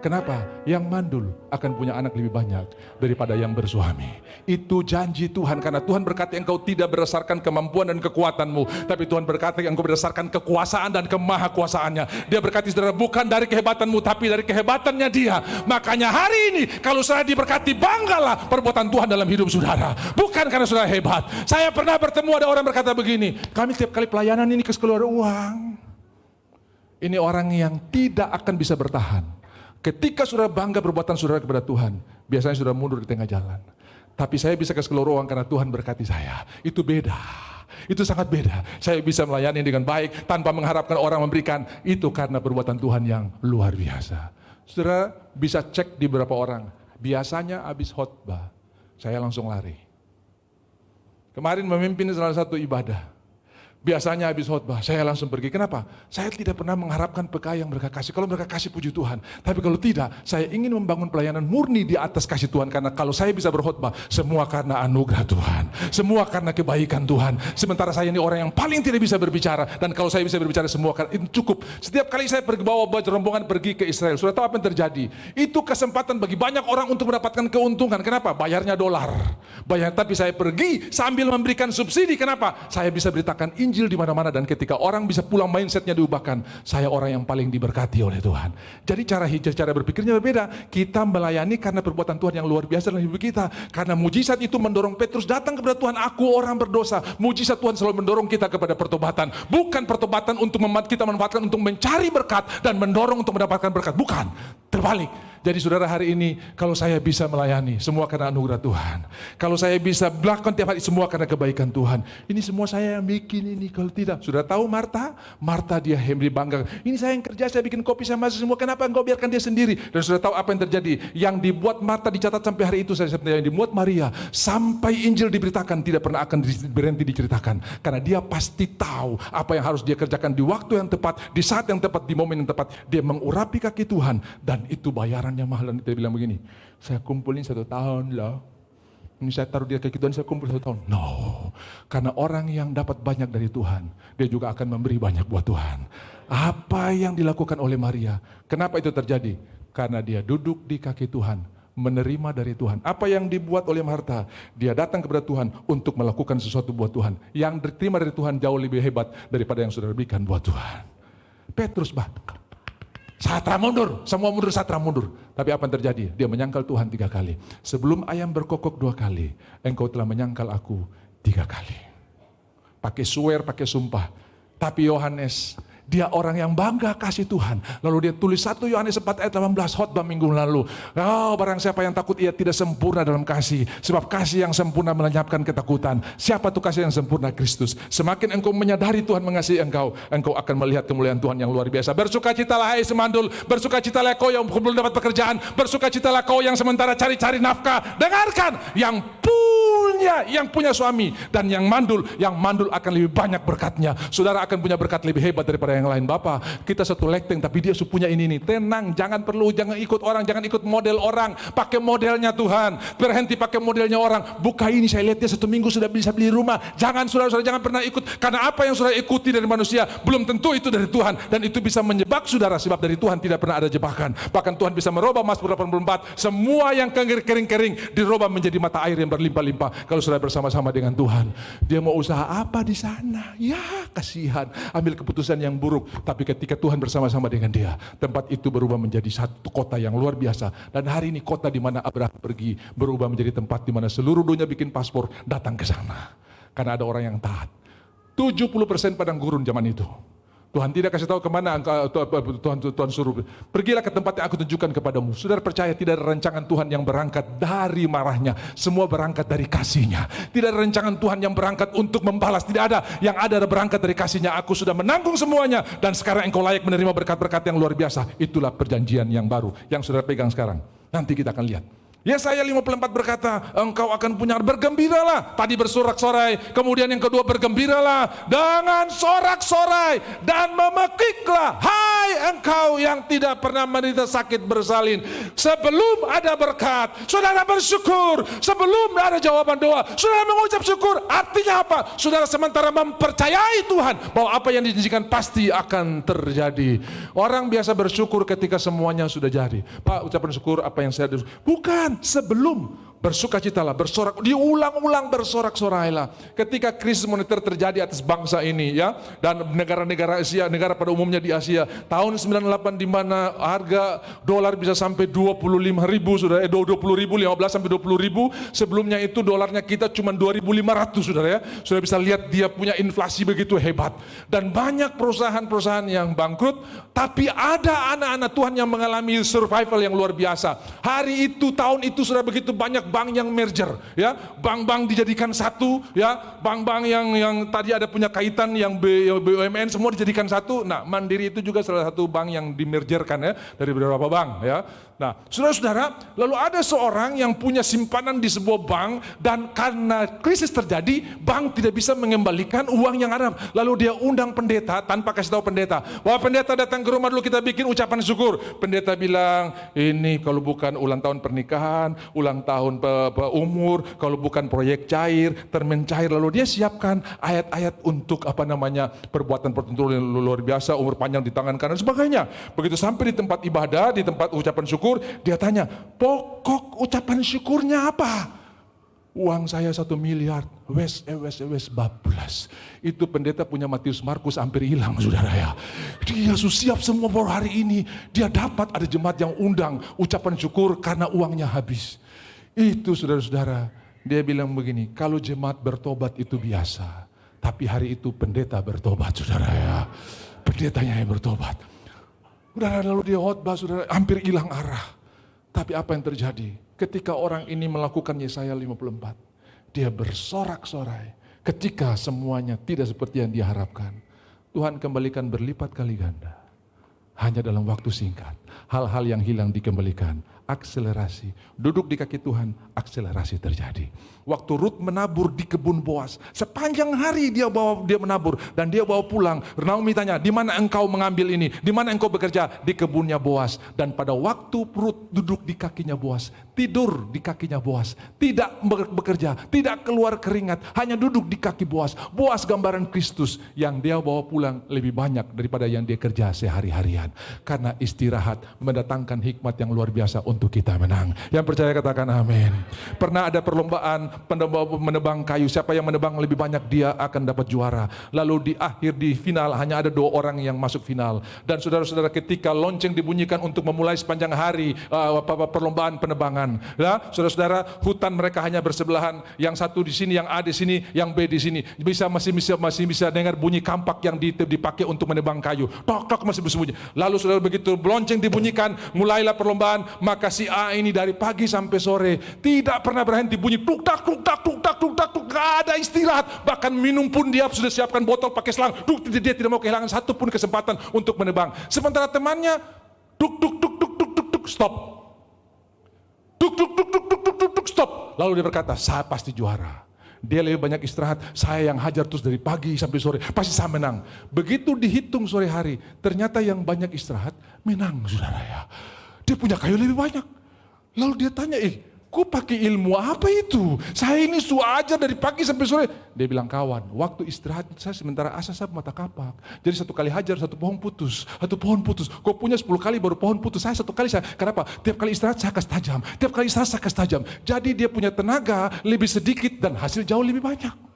Kenapa? Yang mandul akan punya anak lebih banyak daripada yang bersuami. Itu janji Tuhan, karena Tuhan berkata engkau tidak berdasarkan kemampuan dan kekuatanmu, tapi Tuhan berkata engkau berdasarkan kekuasaan dan kemahakuasaannya. Dia berkati saudara bukan dari kehebatanmu, tapi dari kehebatannya Dia. Makanya hari ini kalau saudara diberkati, banggalah perbuatan Tuhan dalam hidup saudara. Bukan karena saudara hebat. Saya pernah bertemu ada orang berkata begini, kami setiap kali pelayanan ini keluar uang. Ini orang yang tidak akan bisa bertahan. Ketika saudara bangga perbuatan saudara kepada Tuhan, biasanya saudara mundur di tengah jalan. Tapi saya bisa kasih keluar uang karena Tuhan berkati saya. Itu beda. Itu sangat beda. Saya bisa melayani dengan baik tanpa mengharapkan orang memberikan. Itu karena perbuatan Tuhan yang luar biasa. Saudara bisa cek di beberapa orang. Biasanya habis khotbah, saya langsung lari. Kemarin memimpin salah satu ibadah. Biasanya habis khotbah, saya langsung pergi. Kenapa? Saya tidak pernah mengharapkan PKI yang mereka kasih. Kalau mereka kasih, puji Tuhan. Tapi kalau tidak, saya ingin membangun pelayanan murni di atas kasih Tuhan. Karena kalau saya bisa berkhotbah, semua karena anugerah Tuhan. Semua karena kebaikan Tuhan. Sementara saya ini orang yang paling tidak bisa berbicara. Dan kalau saya bisa berbicara, semua karena itu cukup. Setiap kali saya pergi bawa rombongan pergi ke Israel, sudah tahu apa yang terjadi? Itu kesempatan bagi banyak orang untuk mendapatkan keuntungan. Kenapa? Bayarnya dolar. Tapi saya pergi sambil memberikan subsidi. Kenapa? Saya bisa beritakan Injil di mana-mana, dan ketika orang bisa pulang mindsetnya diubahkan, saya orang yang paling diberkati oleh Tuhan. Jadi cara berpikirnya berbeda. Kita melayani karena perbuatan Tuhan yang luar biasa dalam hidup kita. Karena mujizat itu mendorong Petrus datang kepada Tuhan. Aku orang berdosa. Mujizat Tuhan selalu mendorong kita kepada pertobatan. Bukan pertobatan untuk kita manfaatkan untuk mencari berkat dan mendorong untuk mendapatkan berkat. Bukan, terbalik. Jadi saudara, hari ini kalau saya bisa melayani, semua karena anugerah Tuhan. Kalau saya bisa melakukan tiap hari, semua karena kebaikan Tuhan. Ini semua saya yang bikin ini. Kalau tidak, sudah tahu Marta? Marta dia bangga. Ini saya yang kerja, saya bikin kopi, saya masak semua. Kenapa engkau biarkan dia sendiri? Dan sudah tahu apa yang terjadi? Yang dibuat Marta dicatat sampai hari itu. Yang dibuat Maria sampai Injil diberitakan tidak pernah akan berhenti diceritakan. Karena dia pasti tahu apa yang harus dia kerjakan di waktu yang tepat, di saat yang tepat, di momen yang tepat. Dia mengurapi kaki Tuhan, dan itu bayaran yang mahal. Dan dia bilang begini, saya kumpulin 1 tahun loh. Ini saya taruh dia kaki Tuhan, saya kumpul 1 tahun. No, karena orang yang dapat banyak dari Tuhan, dia juga akan memberi banyak buat Tuhan. Apa yang dilakukan oleh Maria? Kenapa itu terjadi? Karena dia duduk di kaki Tuhan, menerima dari Tuhan. Apa yang dibuat oleh Marta? Dia datang kepada Tuhan untuk melakukan sesuatu buat Tuhan. Yang diterima dari Tuhan jauh lebih hebat daripada yang sudah diberikan buat Tuhan. Petrus satra mundur, semua mundur, satra mundur. Tapi apa yang terjadi? Dia menyangkal Tuhan 3 kali. Sebelum ayam berkokok 2 kali, engkau telah menyangkal aku 3 kali. Pakai swear, pakai sumpah. Tapi Yohanes, dia orang yang bangga kasih Tuhan. Lalu dia tulis 1 Yohanes 4 ayat 18 khotbah minggu lalu. Oh, barang siapa yang takut ia tidak sempurna dalam kasih. Sebab kasih yang sempurna melenyapkan ketakutan. Siapa tuh kasih yang sempurna? Kristus. Semakin engkau menyadari Tuhan mengasihi engkau, engkau akan melihat kemuliaan Tuhan yang luar biasa. Bersukacitalah hai semandul. Bersukacitalah kau yang belum dapat pekerjaan. Bersukacitalah kau yang sementara cari-cari nafkah. Dengarkan, yang punya suami dan yang mandul akan lebih banyak berkatnya. Saudara akan punya berkat lebih hebat daripada yang lain. Bapak, kita satu lekteng tapi dia punya ini. Tenang, jangan ikut orang, jangan ikut model orang. Pakai modelnya Tuhan. Berhenti pakai modelnya orang. Buka ini, saya lihat dia 1 minggu sudah bisa beli rumah. Jangan, saudara-saudara, jangan pernah ikut. Karena apa yang saudara ikuti dari manusia belum tentu itu dari Tuhan, dan itu bisa menjebak saudara. Sebab dari Tuhan tidak pernah ada jebakan. Bahkan Tuhan bisa merubah Mazmur 84. Semua yang kering-kering dirubah menjadi mata air yang berlimpah-limpah. Kalau saudara bersama-sama dengan Tuhan, dia mau usaha apa di sana? Ya, kasihan, ambil keputusan yang buruk. Tapi ketika Tuhan bersama-sama dengan dia, tempat itu berubah menjadi satu kota yang luar biasa. Dan hari ini kota di mana Abraham pergi berubah menjadi tempat di mana seluruh dunia bikin paspor datang ke sana. Karena ada orang yang taat. 70% padang gurun zaman itu. Tuhan tidak kasih tahu kemana Tuhan suruh. Pergilah ke tempat yang aku tunjukkan kepadamu. Saudara percaya tidak ada rancangan Tuhan yang berangkat dari marahnya. Semua berangkat dari kasihnya. Tidak ada rancangan Tuhan yang berangkat untuk membalas. Tidak ada. Yang ada berangkat dari kasihnya. Aku sudah menanggung semuanya. Dan sekarang engkau layak menerima berkat-berkat yang luar biasa. Itulah perjanjian yang baru yang saudara pegang sekarang. Nanti kita akan lihat. Yesaya 54 berkata, engkau akan punya, bergembiralah. Tadi bersorak-sorai, kemudian yang kedua bergembiralah dengan sorak-sorai dan memekiklah, hai engkau yang tidak pernah menderita sakit bersalin. Sebelum ada berkat, saudara bersyukur. Sebelum ada jawaban doa, saudara mengucap syukur. Artinya apa? Saudara sementara mempercayai Tuhan bahwa apa yang dijanjikan pasti akan terjadi. Orang biasa bersyukur ketika semuanya sudah jadi. Pak, ucapan syukur apa yang saya... Bukan. Sebelum bersukacitalah, bersorak, diulang-ulang bersorak-sorailah. Ketika krisis moneter terjadi atas bangsa ini, ya, dan negara-negara Asia, negara pada umumnya di Asia, tahun 98 di mana harga dolar bisa sampai 25.000, saudara, 20.000, 15 sampai 20.000. Sebelumnya itu dolarnya kita cuma 2.500, saudara, ya. Sudah bisa lihat dia punya inflasi begitu hebat, dan banyak perusahaan-perusahaan yang bangkrut. Tapi ada anak-anak Tuhan yang mengalami survival yang luar biasa. Hari itu, tahun itu, sudah begitu banyak bank yang merger, ya, bank-bank dijadikan satu, ya, bank-bank yang tadi ada punya kaitan, yang BUMN semua dijadikan satu. Nah, Mandiri itu juga salah satu bank yang dimergerkan, ya, dari beberapa bank, ya. Nah, saudara-saudara, lalu ada seorang yang punya simpanan di sebuah bank dan karena krisis terjadi, bank tidak bisa mengembalikan uang yang ada. Lalu dia undang pendeta tanpa kasih tahu pendeta. Wah, pendeta datang ke rumah dulu, kita bikin ucapan syukur. Pendeta bilang, ini kalau bukan ulang tahun pernikahan, ulang tahun umur, kalau bukan proyek cair, termen cair. Lalu dia siapkan ayat-ayat untuk perbuatan tertentu yang luar biasa, umur panjang di tangan kanan dan sebagainya. Begitu sampai di tempat ibadah, di tempat ucapan syukur, dia tanya, pokok ucapan syukurnya apa? Uang saya 1 miliar, wes bablas. Itu pendeta punya Matius Markus hampir hilang, saudara, ya. Dia siap semua baru hari ini. Dia dapat ada jemaat yang undang ucapan syukur karena uangnya habis. Itu saudara-saudara, dia bilang begini, kalau jemaat bertobat itu biasa. Tapi hari itu pendeta bertobat, saudara, ya. Pendetanya yang bertobat. Saudara, lalu dia khotbah, saudara, hampir hilang arah. Tapi apa yang terjadi? Ketika orang ini melakukan Yesaya 54, dia bersorak-sorai. Ketika semuanya tidak seperti yang dia harapkan, Tuhan kembalikan berlipat kali ganda. Hanya dalam waktu singkat, hal-hal yang hilang dikembalikan. Akselerasi, duduk di kaki Tuhan, akselerasi terjadi. Waktu Rut menabur di kebun Boas, sepanjang hari dia menabur dan dia bawa pulang. Naomi tanya, di mana engkau mengambil ini? Di mana engkau bekerja? Di kebunnya Boas. Dan pada waktu Rut duduk di kakinya Boas, tidur di kakinya Boas, tidak bekerja, tidak keluar keringat, hanya duduk di kaki Boas. Boas gambaran Kristus yang dia bawa pulang lebih banyak daripada yang dia kerja sehari-harian. Karena istirahat mendatangkan hikmat yang luar biasa untuk kita menang. Yang percaya katakan amin. Pernah ada perlombaan menebang kayu, siapa yang menebang lebih banyak dia akan dapat juara. Lalu di final hanya ada 2 orang yang masuk final. Dan saudara-saudara, ketika lonceng dibunyikan untuk memulai sepanjang hari perlombaan penebangan, ya, saudara-saudara, hutan mereka hanya bersebelahan, yang satu di sini, yang A di sini, yang B di sini. Masih bisa dengar bunyi kampak yang dipakai untuk menebang kayu. Tok masih bersembunyi. Lalu saudara, begitu lonceng dibunyikan, mulailah perlombaan. Maka si A ini dari pagi sampai sore tidak pernah berhenti bunyi, tuk tak, gak ada istirahat. Bahkan minum pun dia sudah siapkan botol pakai selang. Dia tidak mau kehilangan satu pun kesempatan untuk menebang. Sementara temannya stop. Stop. Lalu dia berkata, saya pasti juara. Dia lebih banyak istirahat, saya yang hajar terus dari pagi sampai sore, pasti saya menang. Begitu dihitung sore hari, ternyata yang banyak istirahat menang, saudara, ya. Dia punya kayu lebih banyak. Lalu dia tanya, kok pakai ilmu apa itu? Saya ini sudah ajar dari pagi sampai sore. Dia bilang, kawan, waktu istirahat saya sementara asas saya mata kapak. Jadi 1 kali hajar 1 pohon putus, 1 pohon putus. Kau punya 10 kali baru pohon putus. Saya 1 kali kenapa? Tiap kali istirahat saya kasih tajam. Tiap kali istirahat saya kasih tajam. Jadi dia punya tenaga lebih sedikit dan hasil jauh lebih banyak.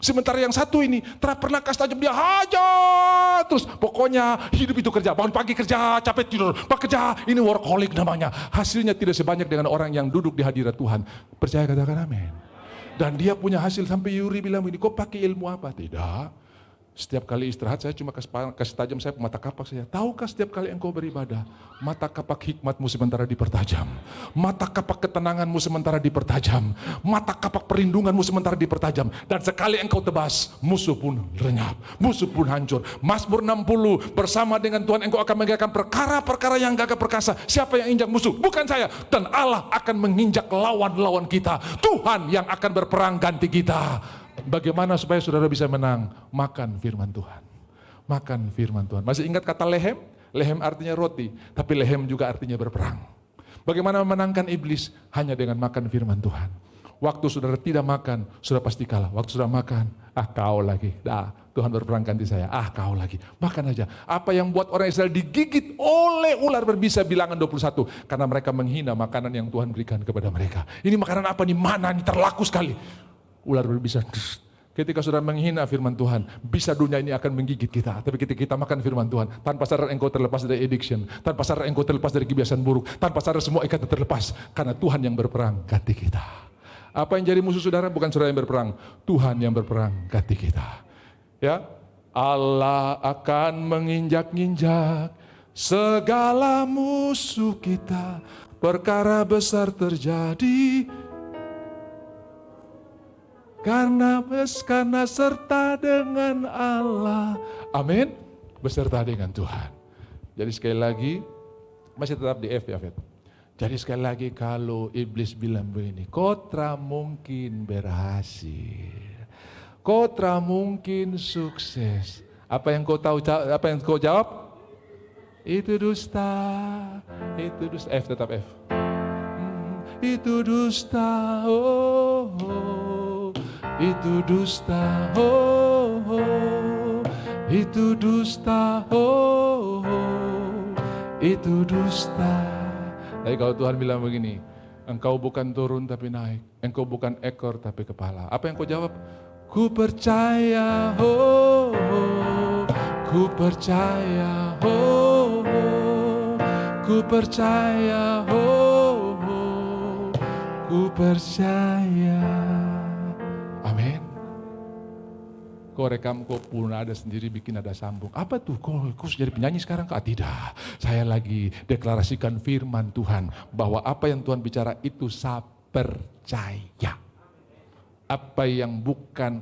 Sementara yang satu ini tak pernah kasih tajam, dia hajar terus. Pokoknya hidup itu kerja, bangun pagi kerja, capek tidur, kerja. Ini workaholic namanya. Hasilnya tidak sebanyak dengan orang yang duduk di hadirat Tuhan. Percaya katakan amin. Dan dia punya hasil sampai Yuri bilang ini, kok pakai ilmu apa? Tidak. Setiap kali istirahat saya cuma kasih tajam saya mata kapak saya. Tahukah setiap kali engkau beribadah, mata kapak hikmatmu sementara dipertajam, mata kapak ketenanganmu sementara dipertajam, mata kapak perlindunganmu sementara dipertajam. Dan sekali engkau tebas, musuh pun lenyap, musuh pun hancur. Mazmur 60, bersama dengan Tuhan engkau akan menggagakan perkara-perkara yang gagah perkasa. Siapa yang injak musuh? Bukan saya. Dan Allah akan menginjak lawan-lawan kita. Tuhan yang akan berperang ganti kita. Bagaimana supaya saudara bisa menang? Makan firman Tuhan. Makan firman Tuhan. Masih ingat kata lehem? Lehem artinya roti, tapi lehem juga artinya berperang. Bagaimana memenangkan iblis? Hanya dengan makan firman Tuhan. Waktu saudara tidak makan, saudara pasti kalah. Waktu saudara makan, kau lagi. Tuhan berperang ganti saya. Kau lagi. Makan aja. Apa yang buat orang Israel digigit oleh ular berbisa, bilangan 21. Karena mereka menghina makanan yang Tuhan berikan kepada mereka. Ini makanan apa nih? Mana nih? Terlaku sekali. Ular berbisa. Ketika saudara menghina firman Tuhan, bisa dunia ini akan menggigit kita. Tapi ketika kita makan firman Tuhan, tanpa sadar engkau terlepas dari addiction, tanpa sadar engkau terlepas dari kebiasaan buruk, tanpa sadar semua ikatan terlepas. Karena Tuhan yang berperang ganti kita. Apa yang jadi musuh saudara? Bukan saudara yang berperang, Tuhan yang berperang ganti kita. Ya, Allah akan menginjak-injak segala musuh kita. Perkara besar terjadi karena serta dengan Allah. Amin. Beserta dengan Tuhan. Jadi sekali lagi, masih tetap di F ya, Fet. Jadi sekali lagi kalau iblis bilang begini, kau tak mungkin berhasil. Kau tak mungkin sukses. Apa yang kau tahu? Apa yang kau jawab? Itu dusta. Itu dusta. F tetap F. Itu dusta. Oh, oh. Itu dusta. Oh, oh. Itu dusta. Oh, oh. Itu dusta. Tapi kalau Tuhan bilang begini, engkau bukan turun tapi naik. Engkau bukan ekor tapi kepala. Apa yang kau jawab? Ku percaya, oh, oh, ku percaya, oh, oh, ku percaya, oh, oh, ku percaya. Amin. Kau rekam, kau pun ada sendiri bikin ada sambung. Apa tuh? Kau jadi penyanyi sekarang? Tidak. Saya lagi deklarasikan firman Tuhan bahwa apa yang Tuhan bicara itu saya percaya. Apa yang bukan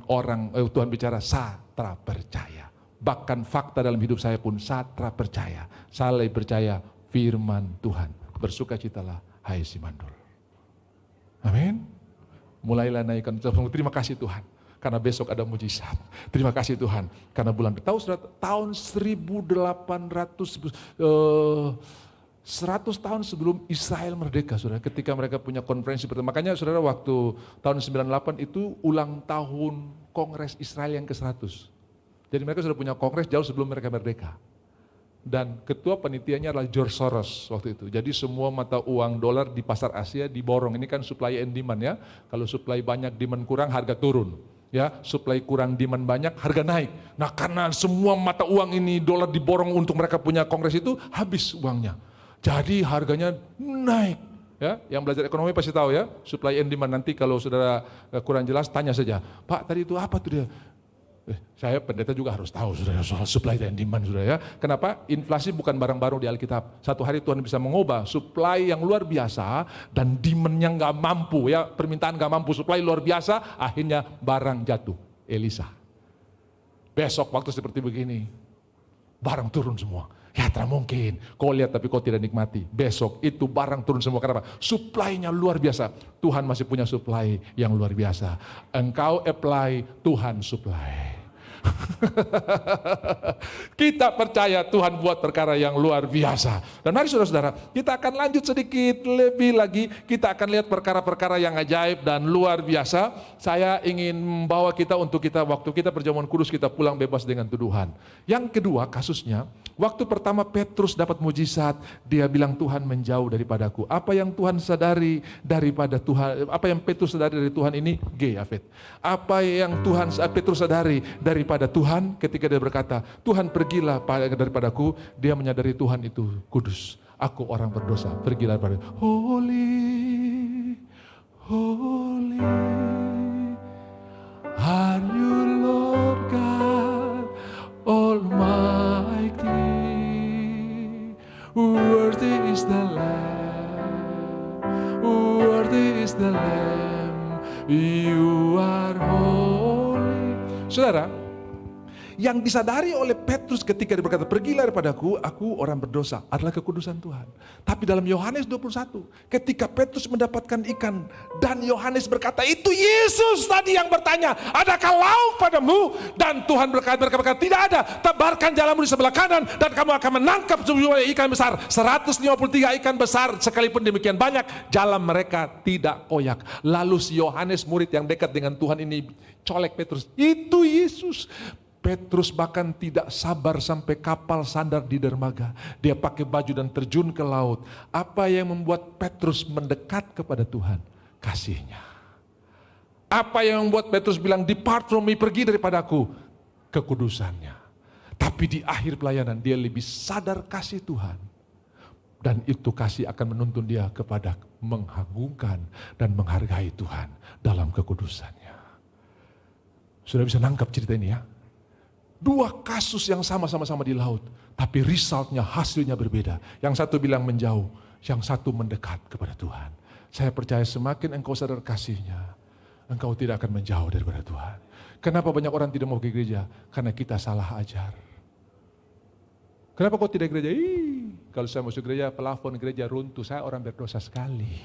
Tuhan bicara, saya percaya. Bahkan fakta dalam hidup saya pun saya percaya. Saya percaya firman Tuhan. Bersukacitalah, hai si mandul. Amin. Mulailah naikkan. Terima kasih Tuhan, karena besok ada mujizat. Terima kasih Tuhan, karena bulan tahu tahun 100 tahun sebelum Israel merdeka, saudara, ketika mereka punya konferensi pertama. Makanya saudara, waktu tahun 98 itu ulang tahun Kongres Israel yang ke-100. Jadi mereka sudah punya kongres jauh sebelum mereka merdeka. Dan ketua panitianya adalah George Soros waktu itu. Jadi semua mata uang dolar di pasar Asia diborong. Ini kan supply and demand ya. Kalau supply banyak, demand kurang, harga turun. Ya, supply kurang, demand banyak, harga naik. Nah, karena semua mata uang ini dolar diborong untuk mereka punya kongres itu, habis uangnya. Jadi harganya naik. Ya, yang belajar ekonomi pasti tahu ya, supply and demand. Nanti kalau saudara kurang jelas, tanya saja, Pak tadi itu apa tuh dia? Saya pendeta juga harus tahu saudara soal supply and demand saudara ya. Kenapa? Inflasi bukan barang baru di Alkitab. Satu hari Tuhan bisa mengubah supply yang luar biasa dan demandnya nggak mampu ya, permintaan nggak mampu, supply luar biasa, akhirnya barang jatuh. Elisa. Besok waktu seperti begini, barang turun semua. Ya tak mungkin, kau lihat tapi kau tidak nikmati. Besok itu barang turun semua, kenapa? Supply-nya luar biasa. Tuhan masih punya supply yang luar biasa. Engkau apply, Tuhan supply. Kita percaya Tuhan buat perkara yang luar biasa. Dan mari saudara-saudara, kita akan lanjut sedikit lebih lagi. Kita akan lihat perkara-perkara yang ajaib dan luar biasa. Saya ingin membawa kita untuk kita, waktu kita perjamuan kudus, kita pulang bebas dengan tuduhan. Yang kedua kasusnya, waktu pertama Petrus dapat mujizat, dia bilang Tuhan menjauh daripadaku. Apa yang Tuhan sadari daripada Tuhan, apa yang Petrus sadari dari Tuhan ini? Afet. Apa yang Petrus sadari daripada Tuhan ketika dia berkata, Tuhan pergilah daripadaku, dia menyadari Tuhan itu kudus. Aku orang berdosa, pergilah daripada Holy, holy are you Lord God Almighty. Worthy is the Lamb, worthy is the Lamb, you are holy. Saudara, yang disadari oleh Petrus ketika dia berkata, pergilah daripadaku, aku orang berdosa, adalah kekudusan Tuhan. Tapi dalam Yohanes 21, ketika Petrus mendapatkan ikan, dan Yohanes berkata, itu Yesus tadi yang bertanya, adakah lauk padamu? Dan Tuhan berkata, tidak ada, tebarkan jalamu di sebelah kanan, dan kamu akan menangkap sebuah ikan besar. 153 ikan besar, sekalipun demikian banyak, jalan mereka tidak koyak. Lalu si Yohanes, murid yang dekat dengan Tuhan ini, colek Petrus, itu Yesus. Petrus bahkan tidak sabar sampai kapal sandar di dermaga. Dia pakai baju dan terjun ke laut. Apa yang membuat Petrus mendekat kepada Tuhan? Kasihnya. Apa yang membuat Petrus bilang, depart from me, pergi daripadaku? Kekudusannya. Tapi di akhir pelayanan dia lebih sadar kasih Tuhan. Dan itu kasih akan menuntun dia kepada mengagungkan dan menghargai Tuhan dalam kekudusannya. Sudah bisa nangkap cerita ini ya? Dua kasus yang sama-sama di laut, tapi resultnya, hasilnya berbeda. Yang satu bilang menjauh, yang satu mendekat kepada Tuhan. Saya percaya semakin engkau sadar kasihnya, engkau tidak akan menjauh daripada Tuhan. Kenapa banyak orang tidak mau ke gereja? Karena kita salah ajar. Kenapa kau tidak gereja? Kalau saya masuk gereja, pelafon gereja runtuh, saya orang berdosa sekali.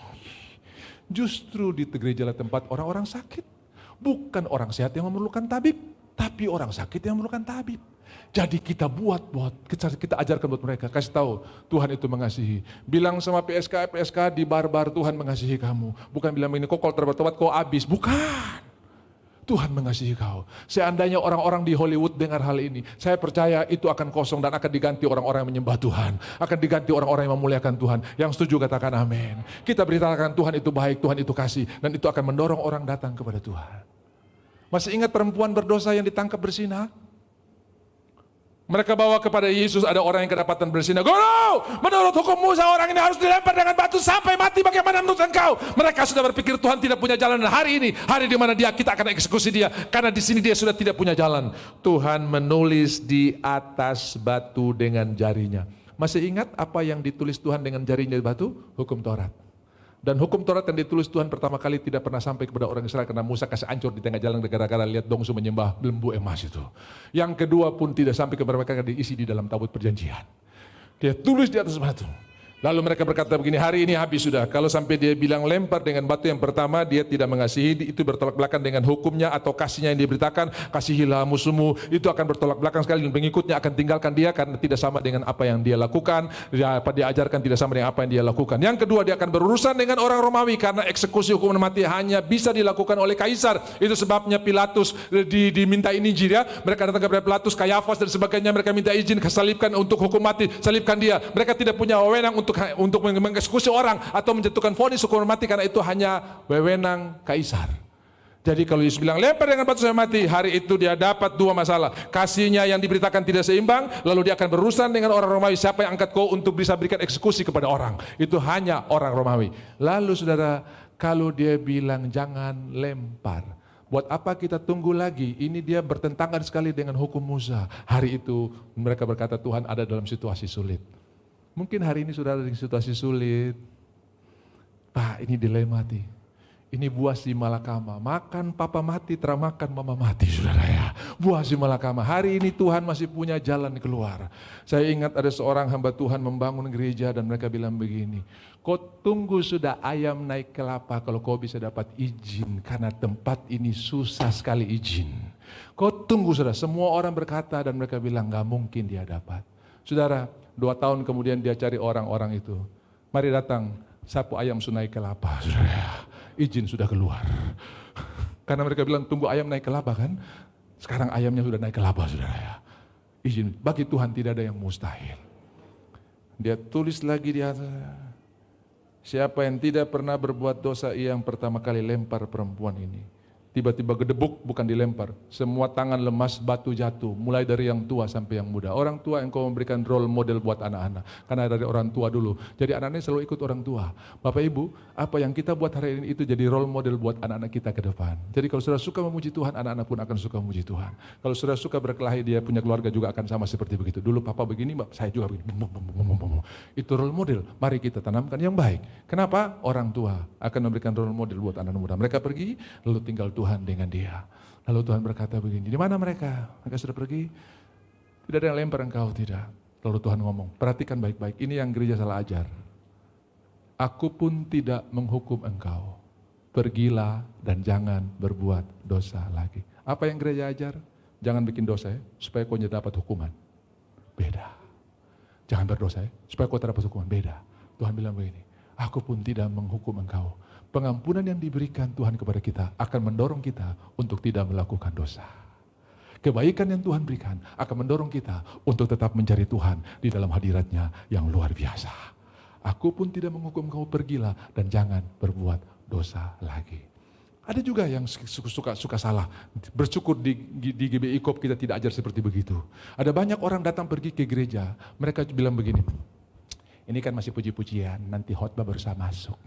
Justru di gereja adalah tempat orang-orang sakit. Bukan orang sehat yang memerlukan tabib, tapi orang sakit yang memerlukan tabib. Jadi kita kita ajarkan buat mereka, kasih tahu Tuhan itu mengasihi. Bilang sama PSK di bar-bar, Tuhan mengasihi kamu. Bukan bilang ini kok kalau terbertobat kau habis, bukan. Tuhan mengasihi kau. Seandainya orang-orang di Hollywood dengar hal ini, saya percaya itu akan kosong dan akan diganti orang-orang yang menyembah Tuhan. Akan diganti orang-orang yang memuliakan Tuhan. Yang setuju katakan amin. Kita beritakan Tuhan itu baik, Tuhan itu kasih. Dan itu akan mendorong orang datang kepada Tuhan. Masih ingat perempuan berdosa yang ditangkap berzina? Mereka bawa kepada Yesus, ada orang yang kedapatan berzina. Guru, menurut hukum Musa orang ini harus dilempar dengan batu sampai mati. Bagaimana menurut engkau? Mereka sudah berpikir Tuhan tidak punya jalan. Dan hari ini, hari di mana kita akan eksekusi dia. Karena di sini dia sudah tidak punya jalan. Tuhan menulis di atas batu dengan jarinya. Masih ingat apa yang ditulis Tuhan dengan jarinya di batu? Hukum Taurat. Dan hukum Taurat yang ditulis Tuhan pertama kali tidak pernah sampai kepada orang Israel karena Musa kasih hancur di tengah jalan gara-gara lihat bongsu menyembah lembu emas itu. Yang kedua pun tidak sampai kepada mereka karena diisi di dalam tabut perjanjian. Dia tulis di atas batu. Lalu mereka berkata begini, hari ini habis sudah. Kalau sampai dia bilang lempar dengan batu yang pertama, dia tidak mengasihi, itu bertolak belakang dengan hukumnya atau kasihnya yang diberitakan. Kasihilah musuhmu, itu akan bertolak belakang sekali. Dan pengikutnya akan tinggalkan dia karena tidak sama dengan apa yang dia lakukan. Apa dia ajarkan tidak sama dengan apa yang dia lakukan. Yang kedua, dia akan berurusan dengan orang Romawi karena eksekusi hukuman mati hanya bisa dilakukan oleh kaisar. Itu sebabnya Pilatus diminta izin ya. Mereka datang kepada Pilatus, Kayafas dan sebagainya. Mereka minta izin salibkan untuk hukum mati, salibkan dia. Mereka tidak punya wewenang untuk mengeksekusi orang atau menjatuhkan vonis hukuman mati karena itu hanya wewenang kaisar. Jadi kalau Yesus bilang lempar dengan batu sampai mati, hari itu dia dapat dua masalah. Kasihnya yang diberitakan tidak seimbang, lalu dia akan berurusan dengan orang Romawi. Siapa yang angkat kau untuk bisa berikan eksekusi kepada orang? Itu hanya orang Romawi. Lalu saudara, kalau dia bilang jangan lempar, buat apa kita tunggu lagi? Ini dia bertentangan sekali dengan hukum Musa. Hari itu mereka berkata Tuhan ada dalam situasi sulit. Mungkin hari ini sudah ada di situasi sulit. Pak, ini dilema mati. Ini buah si malakama. Makan papa mati, teramakan mama mati, saudara ya. Buah si malakama. Hari ini Tuhan masih punya jalan keluar. Saya ingat ada seorang hamba Tuhan membangun gereja dan mereka bilang begini. Kau tunggu sudah ayam naik kelapa kalau kau bisa dapat izin. Karena tempat ini susah sekali izin. Kau tunggu sudah. Semua orang berkata dan mereka bilang gak mungkin dia dapat. Saudara, 2 tahun kemudian dia cari orang-orang itu. Mari datang, sapu ayam sudah naik kelapa. Saudara, izin sudah keluar. Karena mereka bilang tunggu ayam naik kelapa kan. Sekarang ayamnya sudah naik kelapa, saudara. Izin, bagi Tuhan tidak ada yang mustahil. Dia tulis lagi di atas. Siapa yang tidak pernah berbuat dosa, ia yang pertama kali lempar perempuan ini. Tiba-tiba gedebuk, bukan dilempar. Semua tangan lemas, batu jatuh. Mulai dari yang tua sampai yang muda. Orang tua yang kau memberikan role model buat anak-anak. Karena dari orang tua dulu. Jadi anak-anak selalu ikut orang tua. Bapak Ibu, apa yang kita buat hari ini itu jadi role model buat anak-anak kita ke depan. Jadi kalau saudara suka memuji Tuhan, anak-anak pun akan suka memuji Tuhan. Kalau saudara suka berkelahi, dia punya keluarga juga akan sama seperti begitu. Dulu papa begini, saya juga begini. Itu role model. Mari kita tanamkan yang baik. Kenapa? Orang tua akan memberikan role model buat anak-anak muda. Mereka pergi, lalu tinggal Tuhan dengan dia. Lalu Tuhan berkata begini, di mana mereka? Mereka sudah pergi. Tidak ada yang lempar engkau, tidak. Lalu Tuhan ngomong, perhatikan baik-baik. Ini yang gereja salah ajar. Aku pun tidak menghukum engkau. Pergilah dan jangan berbuat dosa lagi. Apa yang gereja ajar? Jangan bikin dosa ya, supaya kau dapat hukuman. Beda. Jangan berdosa ya, supaya kau dapat hukuman. Beda. Tuhan bilang begini, aku pun tidak menghukum engkau. Pengampunan yang diberikan Tuhan kepada kita akan mendorong kita untuk tidak melakukan dosa. Kebaikan yang Tuhan berikan akan mendorong kita untuk tetap mencari Tuhan di dalam hadiratnya yang luar biasa. Aku pun tidak menghukum kau, pergilah dan jangan berbuat dosa lagi. Ada juga yang suka salah. Bersyukur di GBI Kop kita tidak ajar seperti begitu. Ada banyak orang datang pergi ke gereja, mereka bilang begini, ini kan masih puji-pujian, nanti khotbah baru saya masuk.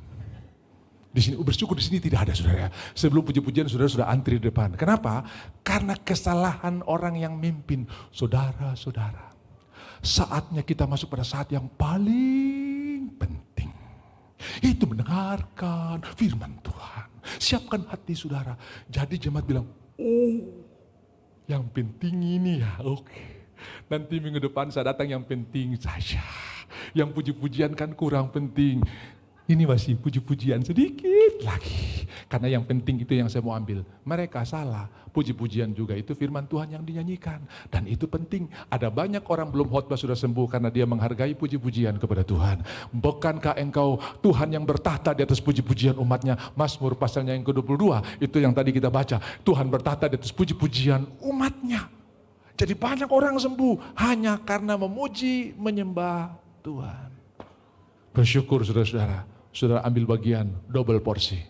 Di sini bersyukur di sini tidak ada, saudara. Sebelum puji-pujian saudara sudah antri di depan. Kenapa? Karena kesalahan orang yang mimpin. Saudara-saudara, saatnya kita masuk pada saat yang paling penting. Itu mendengarkan firman Tuhan. Siapkan hati saudara. Jadi jemaat bilang, oh yang penting ini ya, oke. Nanti minggu depan saya datang yang penting saja. Yang puji-pujian kan kurang penting. Ini masih puji-pujian sedikit lagi. Karena yang penting itu yang saya mau ambil. Mereka salah. Puji-pujian juga itu firman Tuhan yang dinyanyikan. Dan itu penting. Ada banyak orang belum khotbah sudah sembuh karena dia menghargai puji-pujian kepada Tuhan. Bukankah engkau Tuhan yang bertahta di atas puji-pujian umatnya? Mazmur pasalnya yang ke-22. Itu yang tadi kita baca. Tuhan bertahta di atas puji-pujian umatnya. Jadi banyak orang sembuh hanya karena memuji, menyembah Tuhan. Bersyukur saudara-saudara. Saudara ambil bagian double porsi.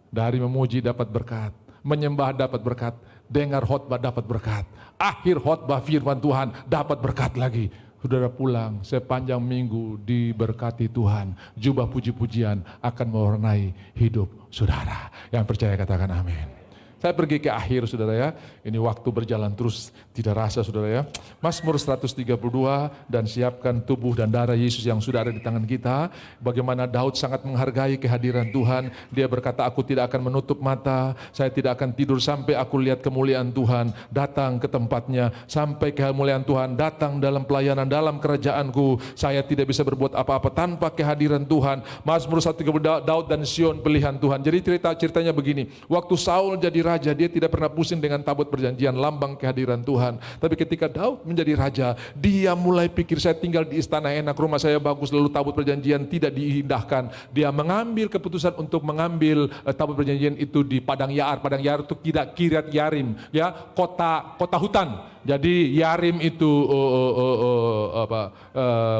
Dari memuji dapat berkat, menyembah dapat berkat, dengar khotbah dapat berkat, akhir khotbah firman Tuhan dapat berkat lagi. Saudara pulang sepanjang minggu diberkati Tuhan. Jubah puji-pujian akan mewarnai hidup saudara. Yang percaya katakan amin. Saya pergi ke akhir saudara ya. Ini waktu berjalan terus tidak rasa saudara ya. Mazmur 132 dan siapkan tubuh dan darah Yesus yang sudah ada di tangan kita. Bagaimana Daud sangat menghargai kehadiran Tuhan. Dia berkata, aku tidak akan menutup mata. Saya tidak akan tidur sampai aku lihat kemuliaan Tuhan datang ke tempatnya. Sampai kemuliaan Tuhan datang dalam pelayanan dalam kerajaanku. Saya tidak bisa berbuat apa-apa tanpa kehadiran Tuhan. Mazmur 132 Daud dan Sion pilihan Tuhan. Jadi ceritanya begini. Waktu Saul jadi raja, dia tidak pernah pusing dengan tabut perjanjian, lambang kehadiran Tuhan. Tapi ketika Daud menjadi raja, dia mulai pikir, saya tinggal di istana enak, rumah saya bagus, lalu tabut perjanjian tidak diindahkan. Dia mengambil keputusan untuk mengambil tabut perjanjian itu di Padang Yaar. Padang Yaar itu tidak Kiryat Yarim, ya, kota hutan. Jadi Yarim itu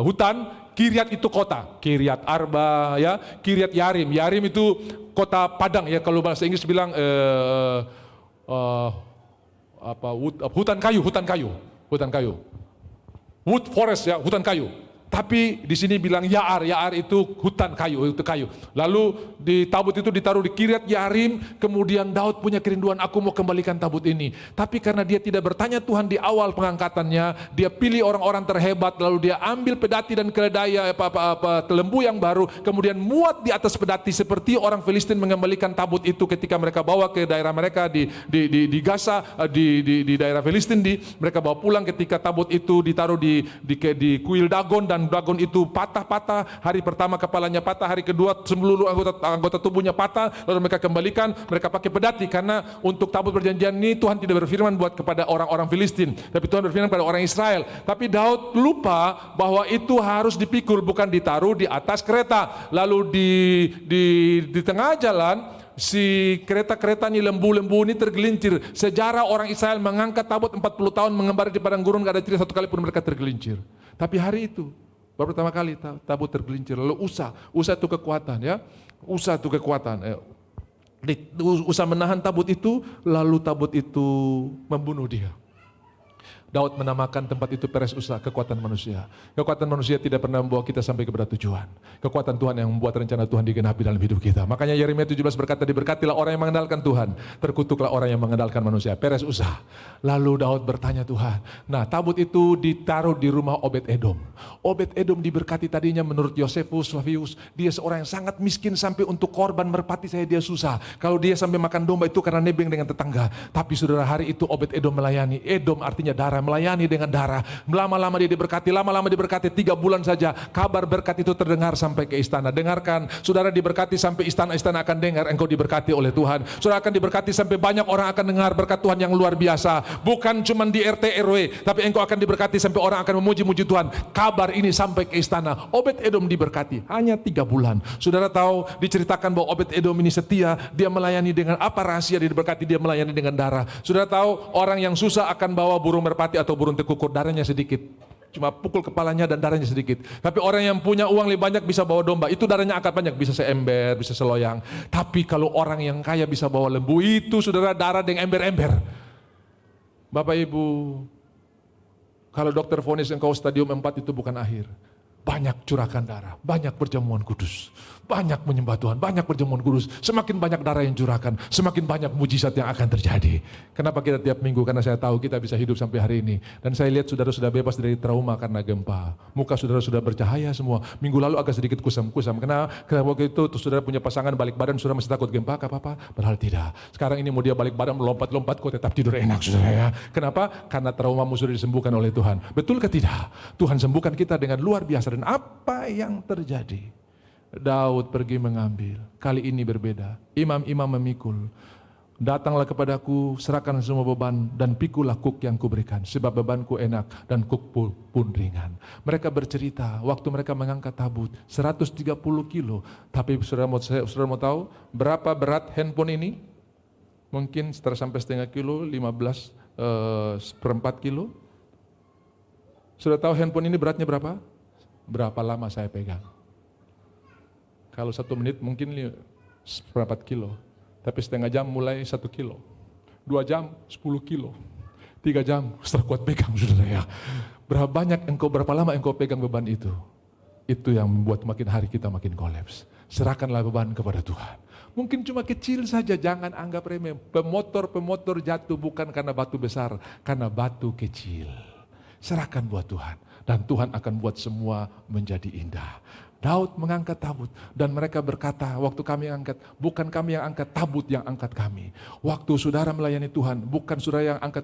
hutan, Kiryat itu kota, Kiryat Arba, ya, Kiryat Yarim. Yarim itu kota padang ya, kalau bahasa Inggris bilang hutan kayu, wood forest ya, hutan kayu. Tapi di sini bilang Yaar itu hutan kayu, itu kayu. Lalu di tabut itu ditaruh di Kiryat Yarim, kemudian Daud punya kerinduan, aku mau kembalikan tabut ini. Tapi karena dia tidak bertanya Tuhan di awal pengangkatannya, dia pilih orang-orang terhebat, lalu dia ambil pedati dan keledai lembu yang baru, kemudian muat di atas pedati seperti orang Filistin mengembalikan tabut itu ketika mereka bawa ke daerah mereka di Gaza, di daerah Filistin, mereka bawa pulang ketika tabut itu ditaruh di kuil Dagon, dan Dagon itu patah-patah. Hari pertama kepalanya patah, hari kedua seluruh anggota tubuhnya patah, lalu mereka kembalikan, mereka pakai pedati karena untuk tabut perjanjian ini Tuhan tidak berfirman buat kepada orang-orang Filistin, tapi Tuhan berfirman kepada orang Israel. Tapi Daud lupa bahwa itu harus dipikul, bukan ditaruh di atas kereta. Lalu di tengah jalan si kereta-kereta ini, lembu-lembu ini tergelincir. Sejarah orang Israel mengangkat tabut 40 tahun mengembara di padang gurun, gak ada cerita satu kali pun mereka tergelincir. Tapi hari itu baru pertama kali tabut tergelincir. Lalu Usa itu kekuatan ya. Usa itu kekuatan. Usa menahan tabut itu, lalu tabut itu membunuh dia. Daud menamakan tempat itu Peres Usa, kekuatan manusia. Kekuatan manusia tidak pernah membawa kita sampai kepada tujuan. Kekuatan Tuhan yang membuat rencana Tuhan digenapi dalam hidup kita. Makanya Yeremia 17 berkata, diberkatilah orang yang mengandalkan Tuhan, terkutuklah orang yang mengandalkan manusia. Peres Usa. Lalu Daud bertanya Tuhan. Nah, tabut itu ditaruh di rumah Obed Edom. Obed Edom diberkati tadinya menurut Yosefus Flavius, dia seorang yang sangat miskin sampai untuk korban merpati saya dia susah. Kalau dia sampai makan domba itu karena nebeng dengan tetangga. Tapi saudara, hari itu Obed Edom melayani. Edom artinya darah, melayani dengan darah. Lama-lama dia diberkati, 3 bulan saja kabar berkat itu terdengar sampai ke istana. Dengarkan, saudara, diberkati sampai istana-istana akan dengar engkau diberkati oleh Tuhan. Saudara akan diberkati sampai banyak orang akan dengar berkat Tuhan yang luar biasa. Bukan cuma di RT RW, tapi engkau akan diberkati sampai orang akan memuji-muji Tuhan. Kabar ini sampai ke istana. Obed Edom diberkati hanya 3 bulan. Saudara tahu, diceritakan bahwa Obed Edom ini setia, dia melayani dengan apa rahasia dia diberkati, dia melayani dengan darah. Saudara tahu, orang yang susah akan bawa burung merpati atau burung tekukur, darahnya sedikit. Cuma pukul kepalanya dan darahnya sedikit. Tapi orang yang punya uang lebih banyak bisa bawa domba, itu darahnya akan banyak, bisa seember, bisa seloyang. Tapi kalau orang yang kaya bisa bawa lembu, itu saudara darah dengan ember-ember. Bapak Ibu, kalau dokter vonis engkau stadium 4 itu bukan akhir. banyak curahkan darah, banyak perjamuan kudus, banyak menyembah Tuhan, banyak perjamuan kudus. Semakin banyak darah yang curahkan, semakin banyak mujizat yang akan terjadi. Kenapa kita tiap minggu? Karena saya tahu kita bisa hidup sampai hari ini. Dan saya lihat saudara sudah bebas dari trauma karena gempa. Muka saudara sudah bercahaya semua. Minggu lalu agak sedikit kusam-kusam. Karena waktu itu saudara punya pasangan balik badan, saudara masih takut gempa, apa-apa? Padahal tidak. Sekarang ini mau dia balik badan melompat-lompat, kok tetap tidur enak saudara ya. Kenapa? Karena traumamu sudah disembuhkan oleh Tuhan. Betul ke tidak? Tuhan sembuhkan kita dengan luar biasa. Dan apa yang terjadi? Daud pergi mengambil. Kali ini berbeda. Imam-imam memikul. Datanglah kepadaku, serahkan semua beban dan pikulah kuk yang kuberikan. Sebab bebanku enak dan kuk pun ringan. Mereka bercerita waktu mereka mengangkat tabut 130 kilo. Tapi saudara mau tahu berapa berat handphone ini? Mungkin sampai setengah kilo, 15 seperempat kilo. Sudah tahu handphone ini beratnya berapa? Berapa lama saya pegang? Kalau 1 menit mungkin seperempat kilo. Tapi setengah jam mulai 1 kilo. 2 jam 10 kilo. 3 jam setelah kuat pegang saudara ya. Berapa lama engkau pegang beban itu? Itu yang membuat makin hari kita makin kolaps. Serahkanlah beban kepada Tuhan. Mungkin cuma kecil saja, jangan anggap remeh. Pemotor jatuh bukan karena batu besar, karena batu kecil. Serahkan buat Tuhan. Dan Tuhan akan buat semua menjadi indah. Daud mengangkat tabut dan mereka berkata, waktu kami angkat, bukan kami yang angkat, tabut yang angkat kami. Waktu saudara melayani Tuhan, bukan saudara yang angkat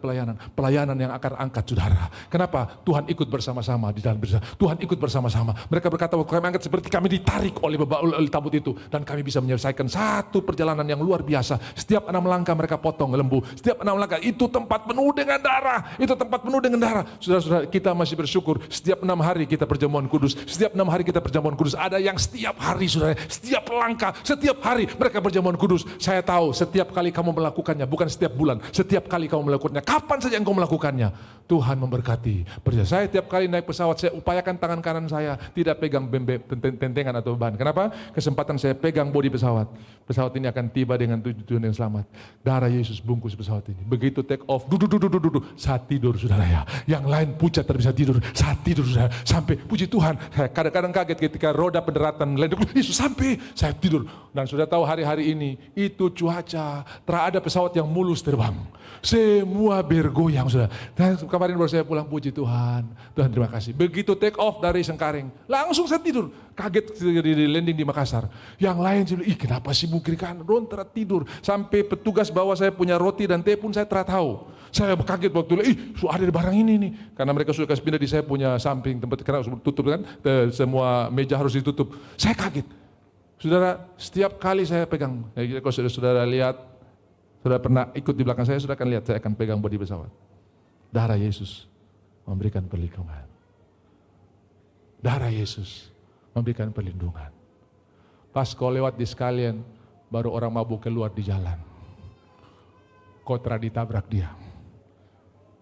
pelayanan yang akan angkat saudara. Kenapa? Tuhan ikut bersama-sama di dalam bersama. Tuhan ikut bersama-sama. Mereka berkata, waktu kami angkat seperti kami ditarik oleh tabut itu dan kami bisa menyelesaikan satu perjalanan yang luar biasa. Setiap 6 langkah mereka potong lembu. Setiap 6 langkah itu tempat penuh dengan darah. Itu tempat penuh dengan darah. Saudara-saudara, kita masih bersyukur. Setiap 6 hari kita perjamuan kudus. Setiap 6 hari kita perjamuan kudus. Ada yang setiap hari saudara, setiap langkah, setiap hari mereka perjamuan kudus. Saya tahu setiap kali kamu melakukannya, bukan setiap bulan, setiap kali kamu melakukannya. Kapan saja engkau melakukannya, Tuhan memberkati. Saya tiap kali naik pesawat, saya upayakan tangan kanan saya tidak pegang tentengan atau beban. Kenapa? Kesempatan saya pegang bodi pesawat. Pesawat ini akan tiba dengan tujuan yang selamat. Darah Yesus bungkus pesawat ini. Begitu take off, duduk, saat tidur saudara ya. Yang lain pucat terbiasa tidur, saat tidur saudara. Sampai puji Tuhan, saya kadang-kadang kaget ketika roda pendaratan meleduk, Yesus sampai, saya tidur. Dan sudah tahu hari-hari ini, itu cuaca, ada pesawat yang mulus terbang. Semua bergoyang sudah. Dan kemarin baru saya pulang, puji Tuhan. Tuhan terima kasih. Begitu take off dari Sengkareng, langsung saya tidur. Kaget di landing di Makassar. Yang lain saya bilang, kenapa sih kiri kanan? Ron tidur. Sampai petugas bawa saya punya roti dan teh pun saya tahu. Saya kaget waktu itu, ada barang ini nih. Karena mereka sudah kasih pindah di saya punya samping tempat, karena tutup kan, semua meja harus ditutup. Saya kaget. Saudara, setiap kali saya pegang, kalau saudara lihat, saudara pernah ikut di belakang saya, saudara akan lihat, saya akan pegang bodi pesawat. Darah Yesus memberikan perlindungan. Darah Yesus memberikan perlindungan. Pas kau lewat di sekalian, baru orang mabuk keluar di jalan. Kau ditabrak dia.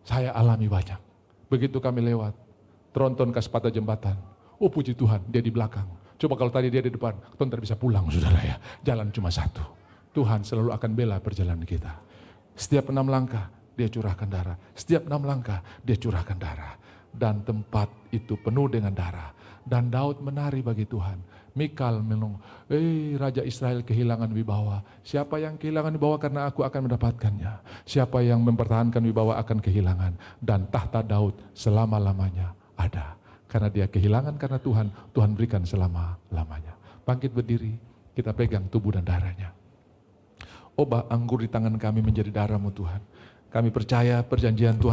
Saya alami banyak. Begitu kami lewat, tronton ke sepatah jembatan. Oh puji Tuhan, dia di belakang. Coba kalau tadi dia di depan, tonton bisa pulang saudara ya. Jalan cuma satu. Tuhan selalu akan bela perjalanan kita. Setiap 6 langkah, dia curahkan darah. Setiap 6 langkah, dia curahkan darah. Dan tempat itu penuh dengan darah. Dan Daud menari bagi Tuhan. Mikal menung, Raja Israel kehilangan wibawa. Siapa yang kehilangan wibawa karena aku akan mendapatkannya. Siapa yang mempertahankan wibawa akan kehilangan. Dan tahta Daud selama-lamanya ada. Karena dia kehilangan karena Tuhan berikan selama-lamanya. Bangkit berdiri, kita pegang tubuh dan darahnya. Obah anggur di tangan kami menjadi darah-Mu Tuhan. Kami percaya perjanjian Tuhan